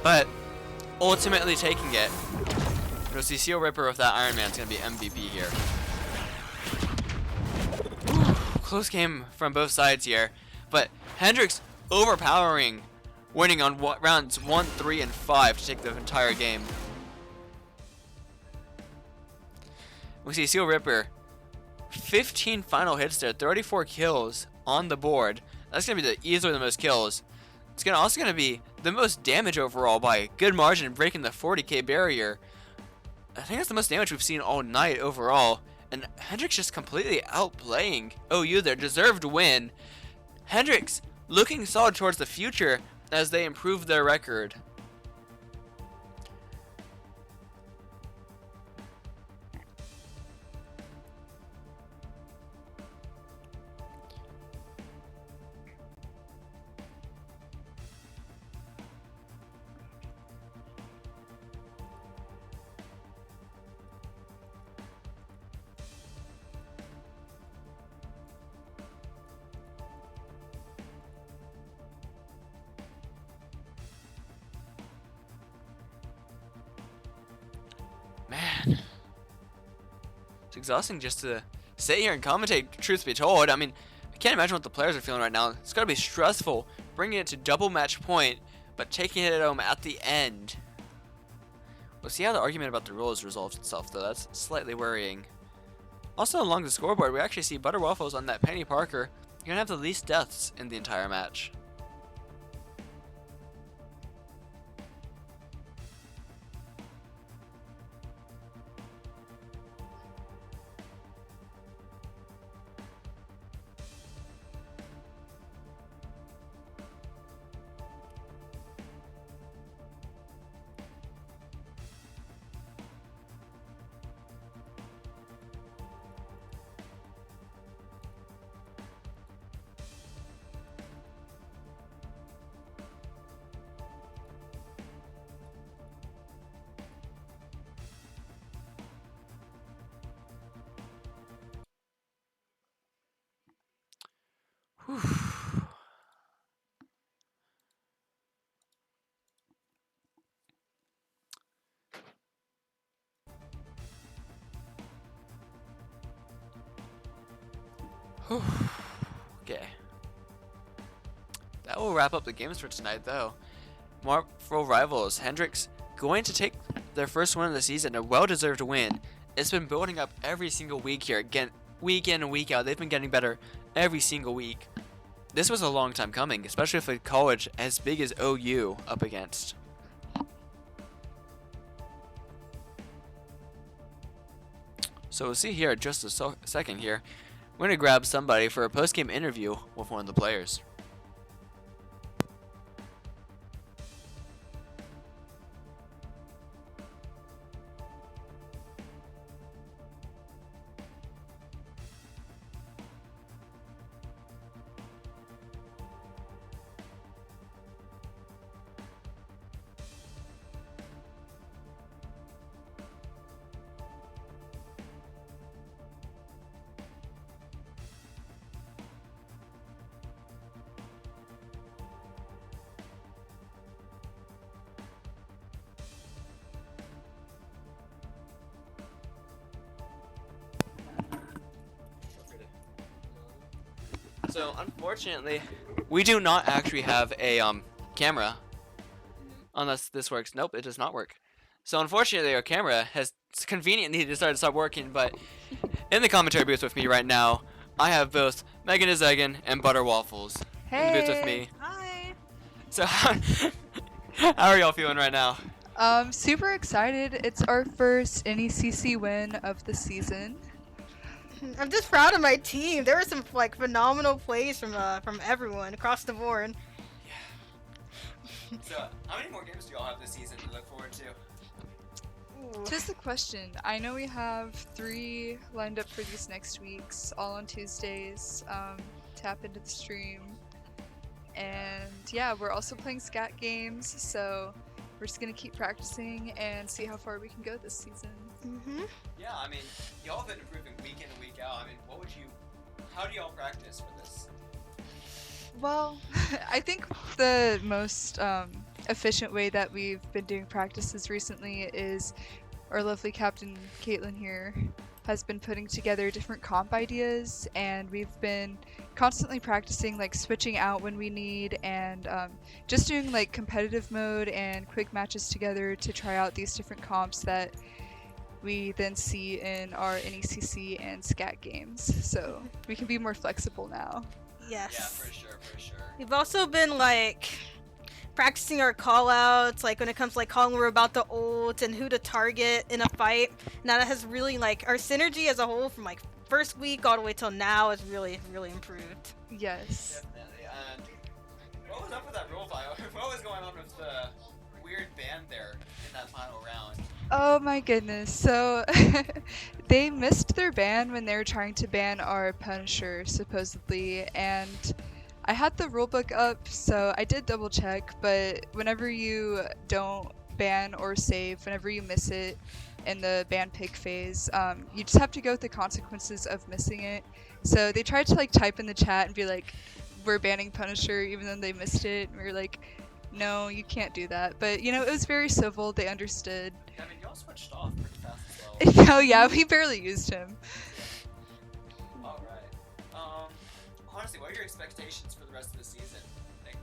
But ultimately taking it. We'll see Seal Ripper with that Iron Man's gonna be MVP here. Close game from both sides here, but Hendrix overpowering, winning on rounds 1, 3, and 5 to take the entire game. We see Seal Ripper, 15 final hits there, 34 kills on the board. That's gonna be easily the most kills. It's also gonna be the most damage overall by a good margin, breaking the 40k barrier. I think that's the most damage we've seen all night overall. And Hendrix just completely outplaying OU there. Deserved win. Hendrix looking solid towards the future as they improve their record. Man, it's exhausting just to sit here and commentate, truth be told. I mean, I can't imagine what the players are feeling right now. It's got to be stressful bringing it to double match point, but taking it home at the end. We'll see how the argument about the rules resolves itself, though. That's slightly worrying. Also, along the scoreboard, we actually see Butter Waffles on that Penny Parker. You're going to have the least deaths in the entire match. Whew. Okay. That will wrap up the games for tonight, though. Marvel Rivals, Hendrix going to take their first win of the season, a well-deserved win. It's been building up every single week here. Again, week in and week out, they've been getting better every single week. This was a long time coming, especially for a college as big as OU up against. So we'll see here in just a second here. We're going to grab somebody for a post-game interview with one of the players. So unfortunately, we do not actually have a camera. Unless this works. Nope, it does not work. So unfortunately, our camera has conveniently decided to stop working. But in the commentary booth with me right now, I have both Megan Izegan and Butter Waffles in the booth with me. Hi. So how are y'all feeling right now? Super excited. It's our first NECC win of the season. I'm just proud of my team. There were some like phenomenal plays from everyone across the board. So, how many more games do y'all have this season to look forward to? Tis the question. I know we have 3 lined up for these next weeks, all on Tuesdays. Tap into the stream. And yeah, we're also playing scat games, so we're just gonna keep practicing and see how far we can go this season. Yeah, I mean, y'all have been improving week in and week out. I mean, how do y'all practice for this? Well, I think the most efficient way that we've been doing practices recently is our lovely captain Caitlin here has been putting together different comp ideas, and we've been constantly practicing like switching out when we need, and just doing like competitive mode and quick matches together to try out these different comps that we then see in our NECC and SCAT games. So we can be more flexible now. Yes. Yeah, for sure, for sure. We've also been like practicing our call outs, like when it comes to like calling we're about to ult and who to target in a fight. Now that has really like our synergy as a whole from like first week all the way till now has really improved. Yes. Definitely. And what was up with that role file? What was going on with the weird ban there in that final round? Oh my goodness. So they missed their ban when they were trying to ban our Punisher, supposedly, and I had the rulebook up, so I did double check, but whenever you don't ban or save, whenever you miss it in the ban pick phase, you just have to go with the consequences of missing it. So they tried to like type in the chat and be like, we're banning Punisher, even though they missed it, and we were like, no, you can't do that. But you know, it was very civil, they understood. I mean, y'all switched off pretty fast as well. Oh yeah, we barely used him. Alright. Honestly, what are your expectations for the rest of the season? Like,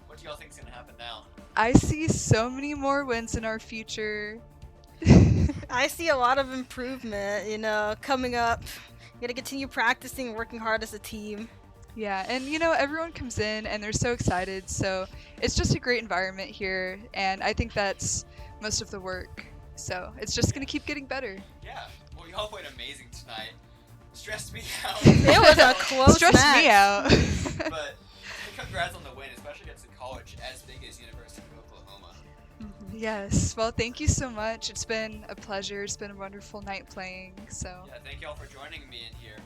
what do y'all think is gonna happen now? I see so many more wins in our future. I see a lot of improvement, you know, coming up. You gotta continue practicing, working hard as a team. Yeah, and you know, everyone comes in and they're so excited, so it's just a great environment here, and I think that's most of the work. So it's just gonna keep getting better. Yeah. Well, y'all played amazing tonight. Stressed me out. It was a close Stressed match. me out. But congrats on the win, especially against a college as big as University of Oklahoma. Yes, well, thank you so much. It's been a pleasure. It's been a wonderful night playing. So Yeah, thank y'all for joining me in here.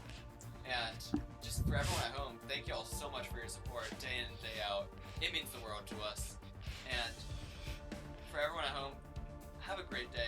And just for everyone at home, thank y'all so much for your support day in and day out. It means the world to us. And for everyone at home, have a great day.